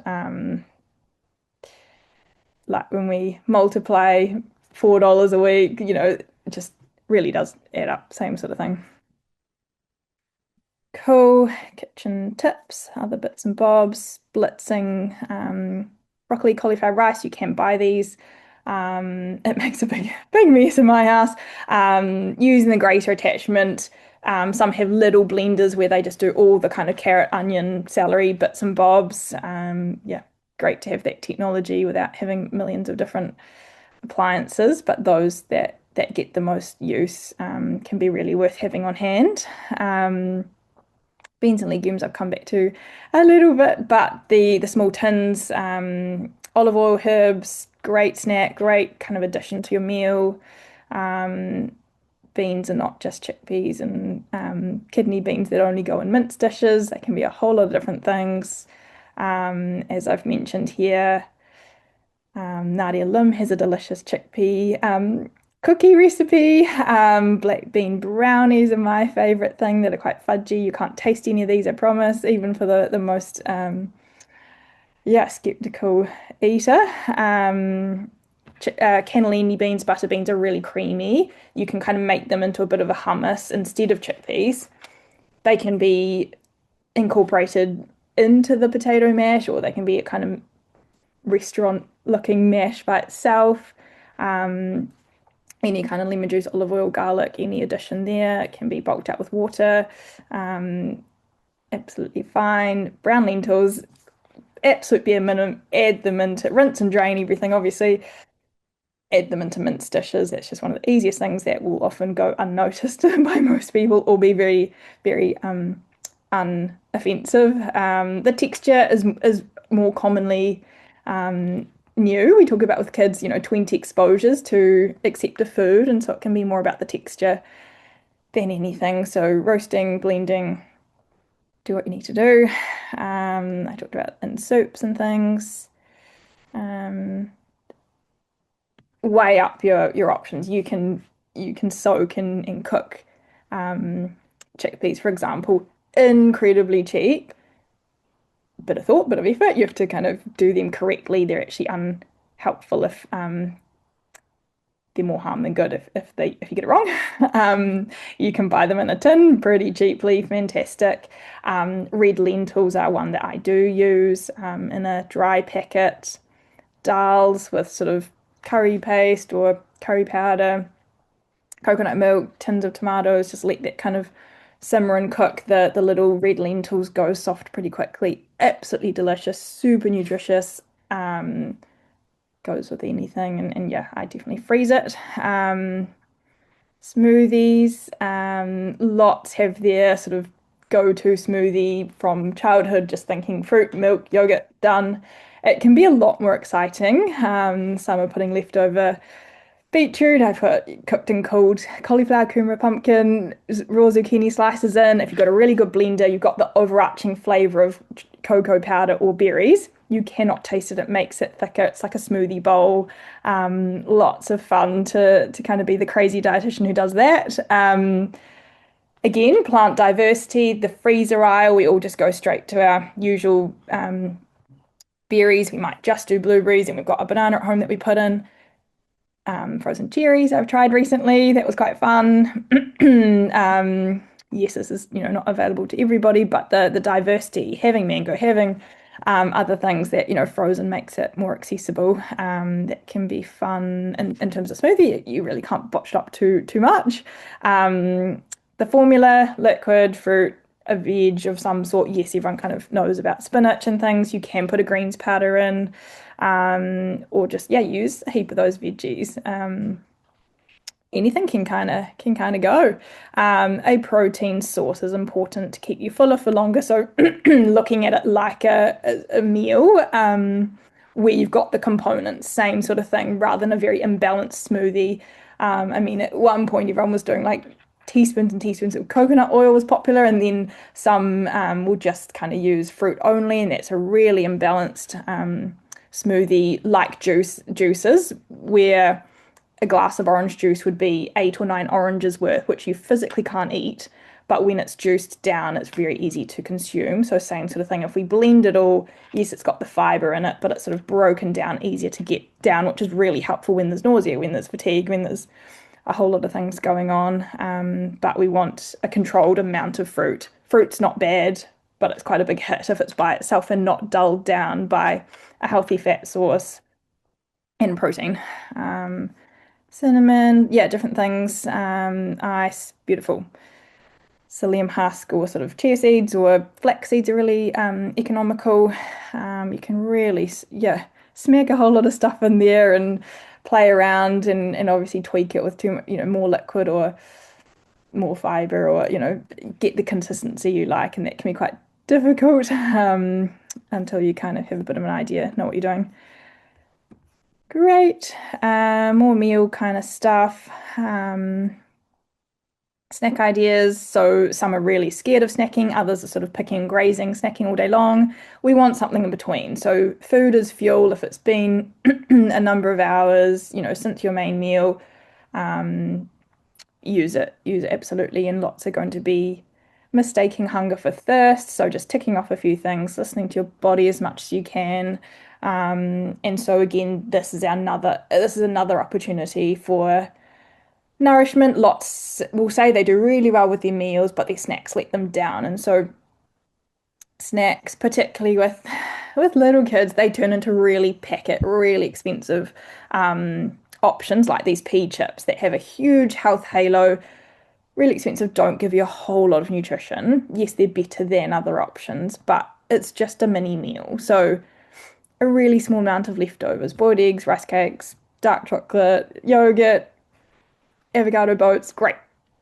Like when we multiply $4 a week, it just really does add up. Same sort of thing. Cool. Kitchen tips, other bits and bobs, blitzing, broccoli, cauliflower, rice. You can buy these. It makes a big mess in my house. Using the grater attachment. Some have little blenders where they just do all the kind of carrot, onion, celery bits and bobs. Yeah, great to have that technology without having millions of different appliances, but those that get the most use can be really worth having on hand. Beans and legumes I've come back to a little bit, but the small tins, olive oil, herbs, great snack, great kind of addition to your meal. Beans are not just chickpeas and kidney beans that only go in mince dishes. They can be a whole lot of different things. As I've mentioned here, Nadia Lim has a delicious chickpea cookie recipe. Black bean brownies are my favorite thing that are quite fudgy. You can't taste any of these, I promise, even for the most yeah, skeptical eater. Cannellini beans, butter beans are really creamy. You can kind of make them into a bit of a hummus instead of chickpeas. They can be incorporated into the potato mash, or they can be a kind of restaurant looking mash by itself. Um, any kind of lemon juice, olive oil, garlic, any addition there, it can be bulked out with water. Um, Absolutely fine. Brown lentils, absolute bare minimum, add them into rinse and drain everything, obviously. Add them into minced dishes. That's just one of the easiest things that will often go unnoticed by most people or be very, very unoffensive. The texture is more commonly new. We talk about with kids, 20 exposures to accept a food, and so it can be more about the texture than anything. So roasting, blending, do what you need to do. I talked about in soups and things. Um, Weigh up your options. You can soak and cook chickpeas, for example, incredibly cheap. Bit of thought, bit of effort. You have to kind of do them correctly. They're actually unhelpful if they're more harm than good if you get it wrong. You can buy them in a tin pretty cheaply, fantastic. Red lentils are one that I do use in a dry packet. Dals with sort of curry paste or curry powder, coconut milk, tins of tomatoes, just let that kind of simmer and cook. The little red lentils go soft pretty quickly. Absolutely delicious, super nutritious. Um, Goes with anything, and yeah, I definitely freeze it. Smoothies, lots have their sort of go-to smoothie from childhood, just thinking fruit, milk, yogurt, done. It can be a lot more exciting. Some are putting leftover beetroot, I put cooked and cooled cauliflower, kumara, pumpkin, raw zucchini slices in. If you've got a really good blender, you've got the overarching flavor of cocoa powder or berries. You cannot taste it. It makes it thicker. It's like a smoothie bowl. Lots of fun to kind of be the crazy dietitian who does that. Again, plant diversity, the freezer aisle, we all just go straight to our usual berries. We might just do blueberries, and we've got a banana at home that we put in. Frozen cherries I've tried recently. That was quite fun. Yes, this is not available to everybody, but the diversity, having mango, having other things that frozen makes it more accessible. That can be fun in terms of smoothie. You really can't botch it up too much. The formula, liquid, fruit, a veg of some sort. Yes, everyone kind of knows about spinach and things. You can put a greens powder in, or just yeah, use a heap of those veggies. Anything can kind of go. A protein source is important to keep you fuller for longer. So looking at it like a meal, where you've got the components, same sort of thing, rather than a very imbalanced smoothie. I mean, at one point everyone was doing like teaspoons and teaspoons of coconut oil was popular, and then some will just kind of use fruit only, and that's a really imbalanced smoothie like juices where a glass of orange juice would be 8 or 9 oranges worth, which you physically can't eat. But when it's juiced down, it's very easy to consume. So same sort of thing. If we blend it all, yes, it's got the fiber in it, but it's sort of broken down, easier to get down, which is really helpful when there's nausea, when there's fatigue, when there's a whole lot of things going on. But we want a controlled amount of fruit. Fruit's not bad, but it's quite a big hit if it's by itself and not dulled down by a healthy fat source and protein. Cinnamon, yeah, different things. Ice, beautiful. Psyllium husk or sort of chia seeds or flax seeds are really economical. You can really, yeah, smack a whole lot of stuff in there and play around and obviously tweak it with more liquid or more fiber or, get the consistency you like. And that can be quite difficult until you kind of have a bit of an idea, know what you're doing. Great. More meal kind of stuff. snack ideas. So some are really scared of snacking, others are sort of picking and grazing, snacking all day long. We want something in between. So food is fuel if it's been a number of hours, since your main meal. Um, use it absolutely. And lots are going to be mistaking hunger for thirst. So just ticking off a few things, listening to your body as much as you can. And so again, this is another opportunity for nourishment. Lots will say they do really well with their meals, but their snacks let them down. And so snacks, particularly with little kids, they turn into really packet, really expensive options like these pea chips that have a huge health halo, really expensive, don't give you a whole lot of nutrition. Yes, they're better than other options, but it's just a mini meal. So a really small amount of leftovers, boiled eggs, rice cakes, dark chocolate, yogurt, avocado boats, great.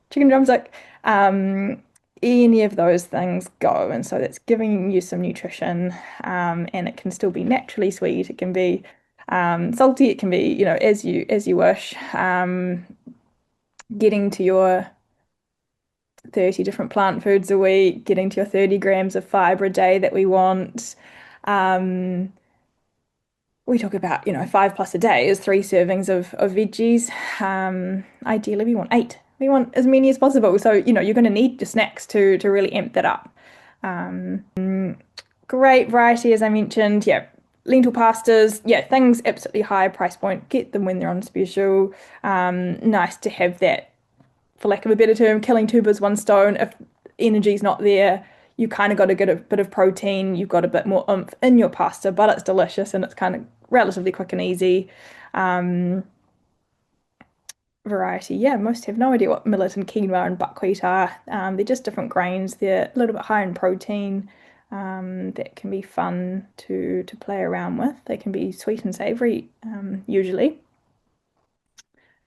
Chicken drumstick, any of those things go. And so that's giving you some nutrition, and it can still be naturally sweet. It can be salty. It can be, as you wish. Getting to your 30 different plant foods a week, getting to your 30 grams of fiber a day that we want. Um, we talk about, 5+ a day is 3 servings of veggies. Ideally, we want 8. We want as many as possible. So, you're going to need your snacks to really amp that up. Um, Great variety, as I mentioned. Yeah, lentil pastas. Yeah, things absolutely high price point. Get them when they're on special. Nice to have that, for lack of a better term, killing two birds, one stone. If energy's not there, you kind of got to get a bit of protein. You've got a bit more oomph in your pasta, but it's delicious and it's kind of relatively quick and easy. Um, Variety. Yeah, most have no idea what millet and quinoa and buckwheat are. They're just different grains. They're a little bit higher in protein. That can be fun to play around with. They can be sweet and savory, usually.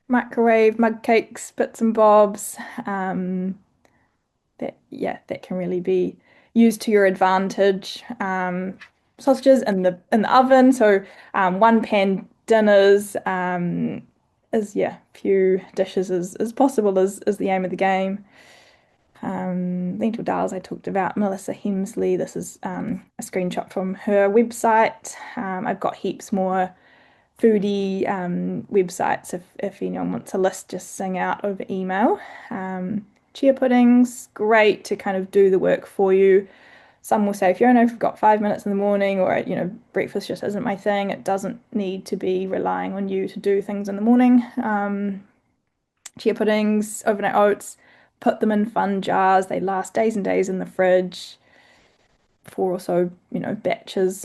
Microwave mug cakes, bits and bobs. That can really be used to your advantage. Sausages in the oven, so one pan dinners, is few dishes as possible is the aim of the game. Lentil dals I talked about. Melissa Hemsley. This is a screenshot from her website. I've got heaps more foodie websites if anyone wants a list, just sing out over email. Chia puddings, great to kind of do the work for you. Some will say, Fiona, if you've got 5 minutes in the morning, or breakfast just isn't my thing, it doesn't need to be relying on you to do things in the morning. Chia puddings, overnight oats, put them in fun jars. They last days and days in the fridge. 4 or so, batches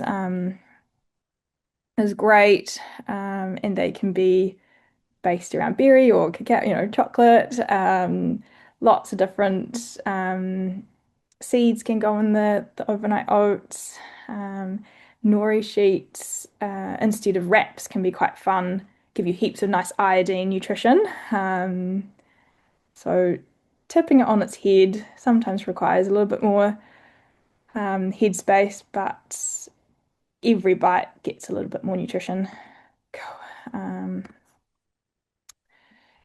is great. And they can be based around berry or cacao, chocolate. Lots of different seeds can go in the overnight oats. Nori sheets instead of wraps can be quite fun, give you heaps of nice iodine nutrition. So tipping it on its head sometimes requires a little bit more head space, but every bite gets a little bit more nutrition. Um,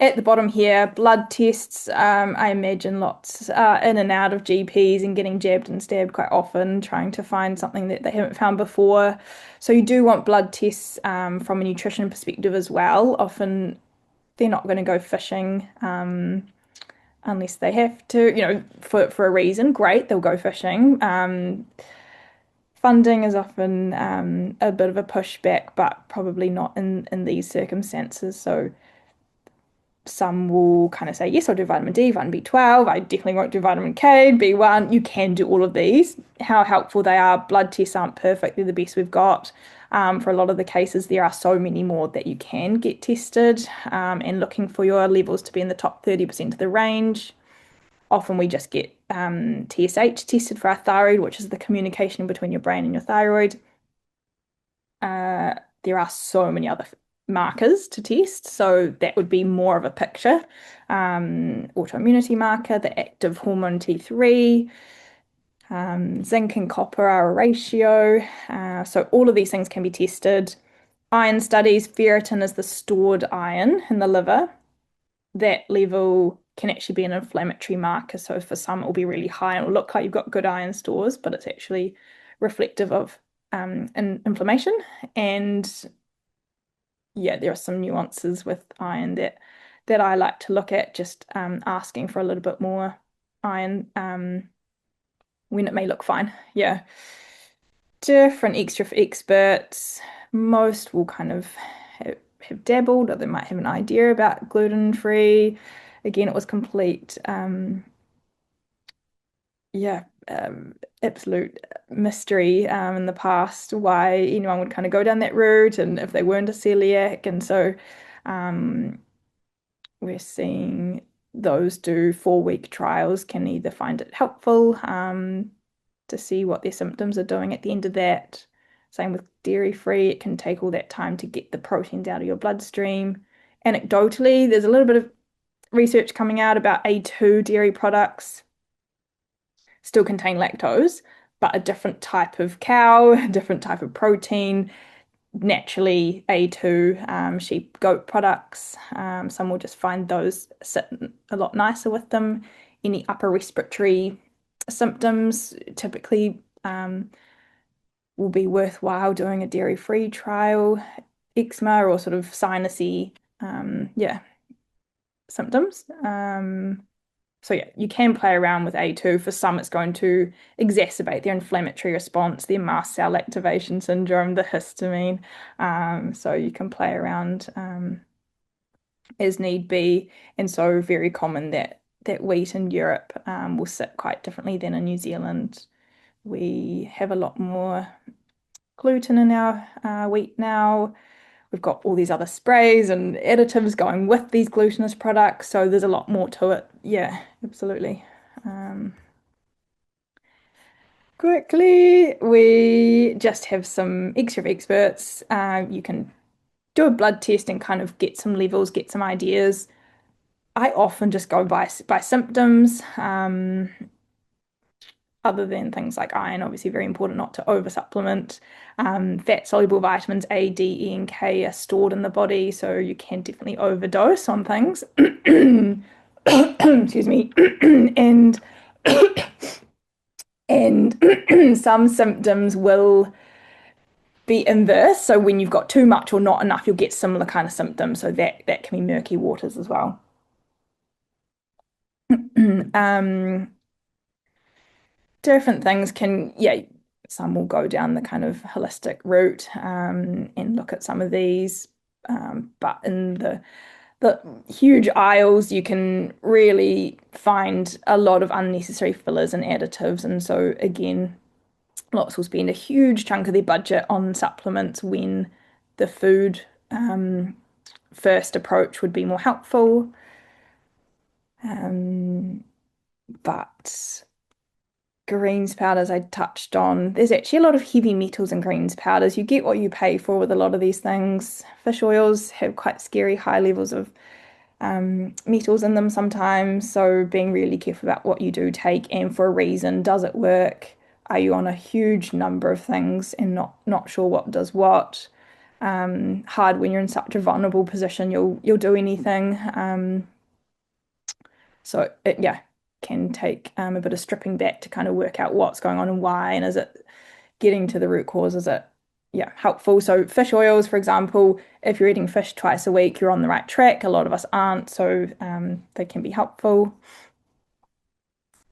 At the bottom here, blood tests. I imagine lots in and out of GPs and getting jabbed and stabbed quite often, trying to find something that they haven't found before. So you do want blood tests from a nutrition perspective as well. Often they're not going to go fishing unless they have to, for a reason. Great, they'll go fishing. Funding is often a bit of a pushback, but probably not in these circumstances. So some will kind of say, yes, I'll do vitamin D, vitamin B12. I definitely won't do vitamin K, B1. You can do all of these. How helpful they are. Blood tests aren't perfect. They're the best we've got. For a lot of the cases, there are so many more that you can get tested, and looking for your levels to be in the top 30% of the range. Often we just get TSH tested for our thyroid, which is the communication between your brain and your thyroid. There are so many other markers to test, so that would be more of a picture. Autoimmunity marker, the active hormone T3, zinc and copper are a ratio. So all of these things can be tested. Iron studies, ferritin is the stored iron in the liver. That level can actually be an inflammatory marker. So for some, it will be really high and it'll look like you've got good iron stores, but it's actually reflective of inflammation. And yeah, there are some nuances with iron that I like to look at, just asking for a little bit more iron when it may look fine. Yeah, different extra for experts. Most will kind of have dabbled, or they might have an idea about gluten-free. Again, it was complete, yeah, absolute mystery in the past why anyone would kind of go down that route, and if they weren't a celiac. And so um, we're seeing those do 4-week trials can either find it helpful to see what their symptoms are doing at the end of that. Same with dairy free, it can take all that time to get the proteins out of your bloodstream. Anecdotally, there's a little bit of research coming out about A2 dairy products still contain lactose, but a different type of cow, a different type of protein, naturally A2 sheep, goat products. Some will just find those sit a lot nicer with them. Any upper respiratory symptoms typically will be worthwhile doing a dairy-free trial. Eczema or sort of sinusy, yeah, symptoms. So yeah, you can play around with A2. For some, it's going to exacerbate their inflammatory response, their mast cell activation syndrome, the histamine. So you can play around as need be. And so very common that wheat in Europe will sit quite differently than in New Zealand. We have a lot more gluten in our wheat now. We've got all these other sprays and additives going with these glutinous products, so there's a lot more to it. Yeah, absolutely. Um, Quickly, we just have some extra experts. You can do a blood test and kind of get some levels, get some ideas. I often just go by symptoms. Other than things like iron, obviously very important not to over supplement. Fat soluble vitamins A, D, E, and K are stored in the body, so you can definitely overdose on things. Excuse me. and and some symptoms will be inverse. So when you've got too much or not enough, you'll get similar kind of symptoms. So that can be murky waters as well. Um, Different things can, yeah, some will go down the kind of holistic route and look at some of these. But in the huge aisles, you can really find a lot of unnecessary fillers and additives. And so, again, lots will spend a huge chunk of their budget on supplements when the food first approach would be more helpful. Um, but greens powders I touched on. There's actually a lot of heavy metals in greens powders. You get what you pay for with a lot of these things. Fish oils have quite scary high levels of metals in them sometimes. So being really careful about what you do take and for a reason. Does it work? Are you on a huge number of things and not sure what does what? Hard when you're in such a vulnerable position, you'll do anything. So it, yeah, can take a bit of stripping back to kind of work out what's going on and why, and is it getting to the root cause? Is it, yeah, helpful? So fish oils, for example, if you're eating fish twice a week, you're on the right track. A lot of us aren't, so they can be helpful.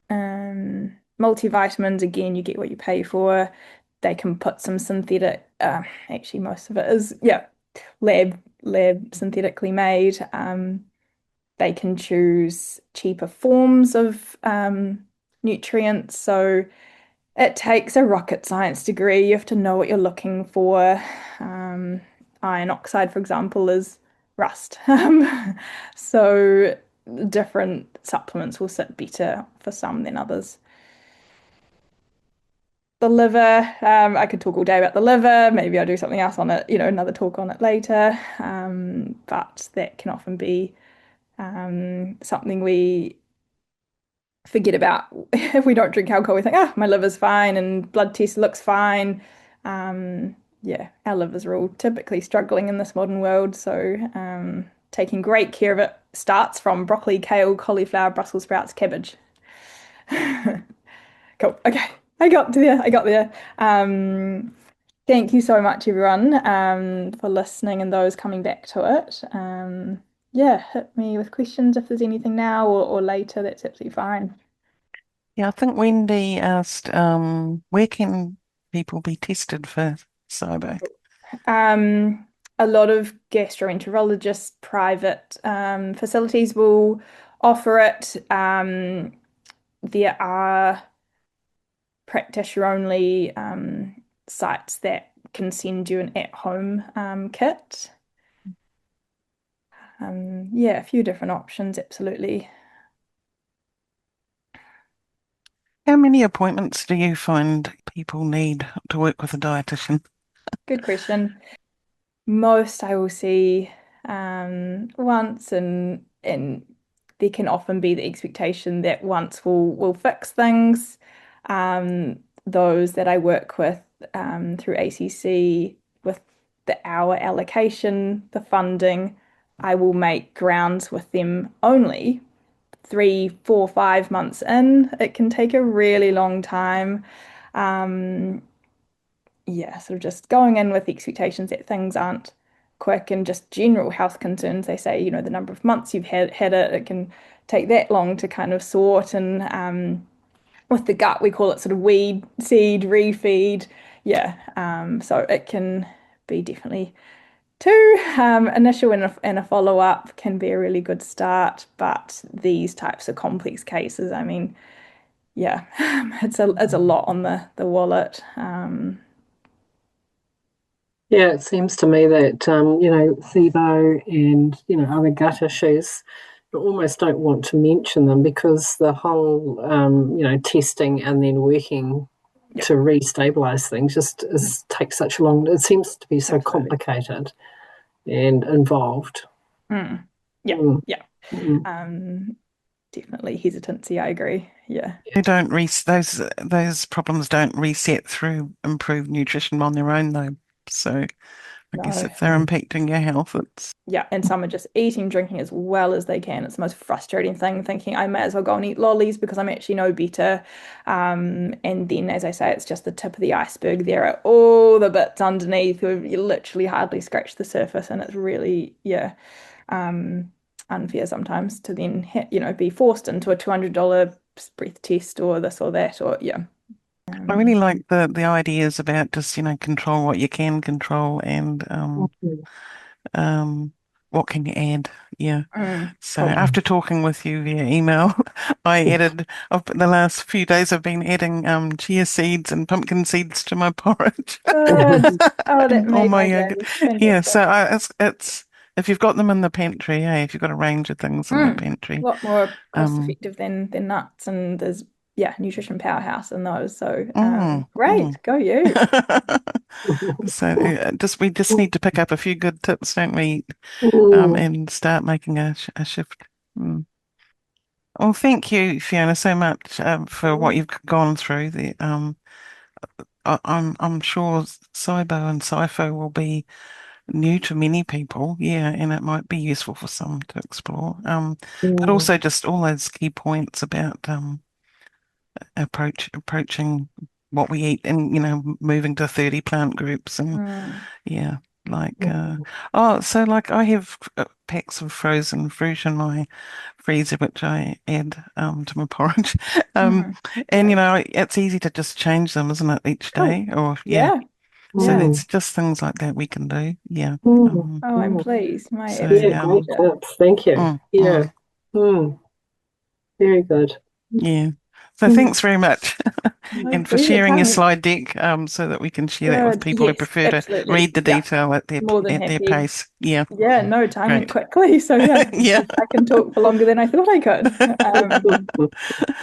Multivitamins, again, you get what you pay for. They can put some synthetic, actually most of it is, yeah, lab synthetically made. They can choose cheaper forms of nutrients. So it takes a rocket science degree. You have to know what you're looking for. Iron oxide, for example, is rust. So different supplements will sit better for some than others. The liver, I could talk all day about the liver. Maybe I'll do something else on it, another talk on it later. But that can often be something we forget about. If we don't drink alcohol, we think, my liver's fine and blood test looks fine. Yeah, our livers are all typically struggling in this modern world, so taking great care of it starts from broccoli, kale, cauliflower, Brussels sprouts, cabbage. Cool. Okay. I got to there. I got there. Thank you so much, everyone, for listening and those coming back to it. Yeah, hit me with questions if there's anything now or later. That's absolutely fine. Yeah, I think Wendy asked, where can people be tested for SIBO? A lot of gastroenterologists, private facilities will offer it. There are practitioner-only sites that can send you an at-home kit. Yeah, a few different options, absolutely. How many appointments do you find people need to work with a dietitian? Good question. Most I will see once, and there can often be the expectation that once will fix things. Those that I work with through ACC with the hour allocation, the funding, I will make grounds with them only 3, 4, 5 months in. It can take a really long time. Um, yeah, sort of just going in with the expectations that things aren't quick and just general health concerns. They say, the number of months you've had it, it can take that long to kind of sort. And with the gut, we call it sort of weed, seed, refeed. Yeah, so it can be definitely two. Initial and a follow-up can be a really good start, but these types of complex cases, I mean, yeah, it's a lot on the wallet. Yeah, it seems to me that SIBO and other gut issues, you almost don't want to mention them because the whole testing and then working Yeah, to restabilize things just takes such a long. It seems to be so absolutely. complicated and involved. Mm. Yeah, Mm, yeah. mm, Um, Definitely hesitancy, I agree. Yeah. They don't those problems don't reset through improved nutrition on their own though. So I guess No. if they're impacting your health, it's Yeah, and some are just eating, drinking as well as they can. It's the most frustrating thing, thinking I may as well go and eat lollies because I'm actually no better. And then, as I say, it's just the tip of the iceberg. There are all the bits underneath where you literally hardly scratch the surface, and it's really, yeah, um, unfair sometimes to then, be forced into a $200 breath test or this or that, or yeah. I really Um, like the ideas about just, control what you can control and mm, um what can you add? Yeah. So cool. after talking with you via email, the last few days I've been adding chia seeds and pumpkin seeds to my porridge Good. Oh, that and all made my my yogurt. day. Yeah, Fantastic. so it's if you've got them in the pantry, if you've got a range of things in the A pantry. lot more cost Um effective than nuts, and there's yeah, nutrition powerhouse in those. So mm. great, go you. So we just need to pick up a few good tips, don't we? mm, And start making a shift. Mm. Well, thank you, Fiona, so much for what you've gone through. I'm sure SIBO and SIFO will be new to many people, yeah, and it might be useful for some to explore. But mm, also just all those key points about approaching what we eat and moving to 30 plant groups and Mm. yeah, like mm, so like I have packs of frozen fruit in my freezer which I add to my porridge. Um Mhm. and Great. it's easy to just change them, isn't it, each Cool. day? Or yeah. Yeah. So Yeah. it's just things like that we can do. Yeah. mm, Um Oh, I'm mm. pleased. My so Yeah, absolute great pleasure. tips. Thank you. mm, Yeah. mm, Mm, very good. yeah. So Mm, thanks very much. No And for pleasure. sharing your Thanks. slide deck, so that we can share that with Good. people who Yes, prefer to absolutely. read the Yeah. detail at their More than at their happy. pace. Yeah, Yeah, no, time went great. quickly. So yeah, Yeah. I can talk for longer than I thought I could.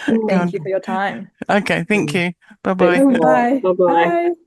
mm, Thank God. you for your time. Okay, thank mm. you. Bye Thanks bye. a lot. Bye. Bye bye. Bye.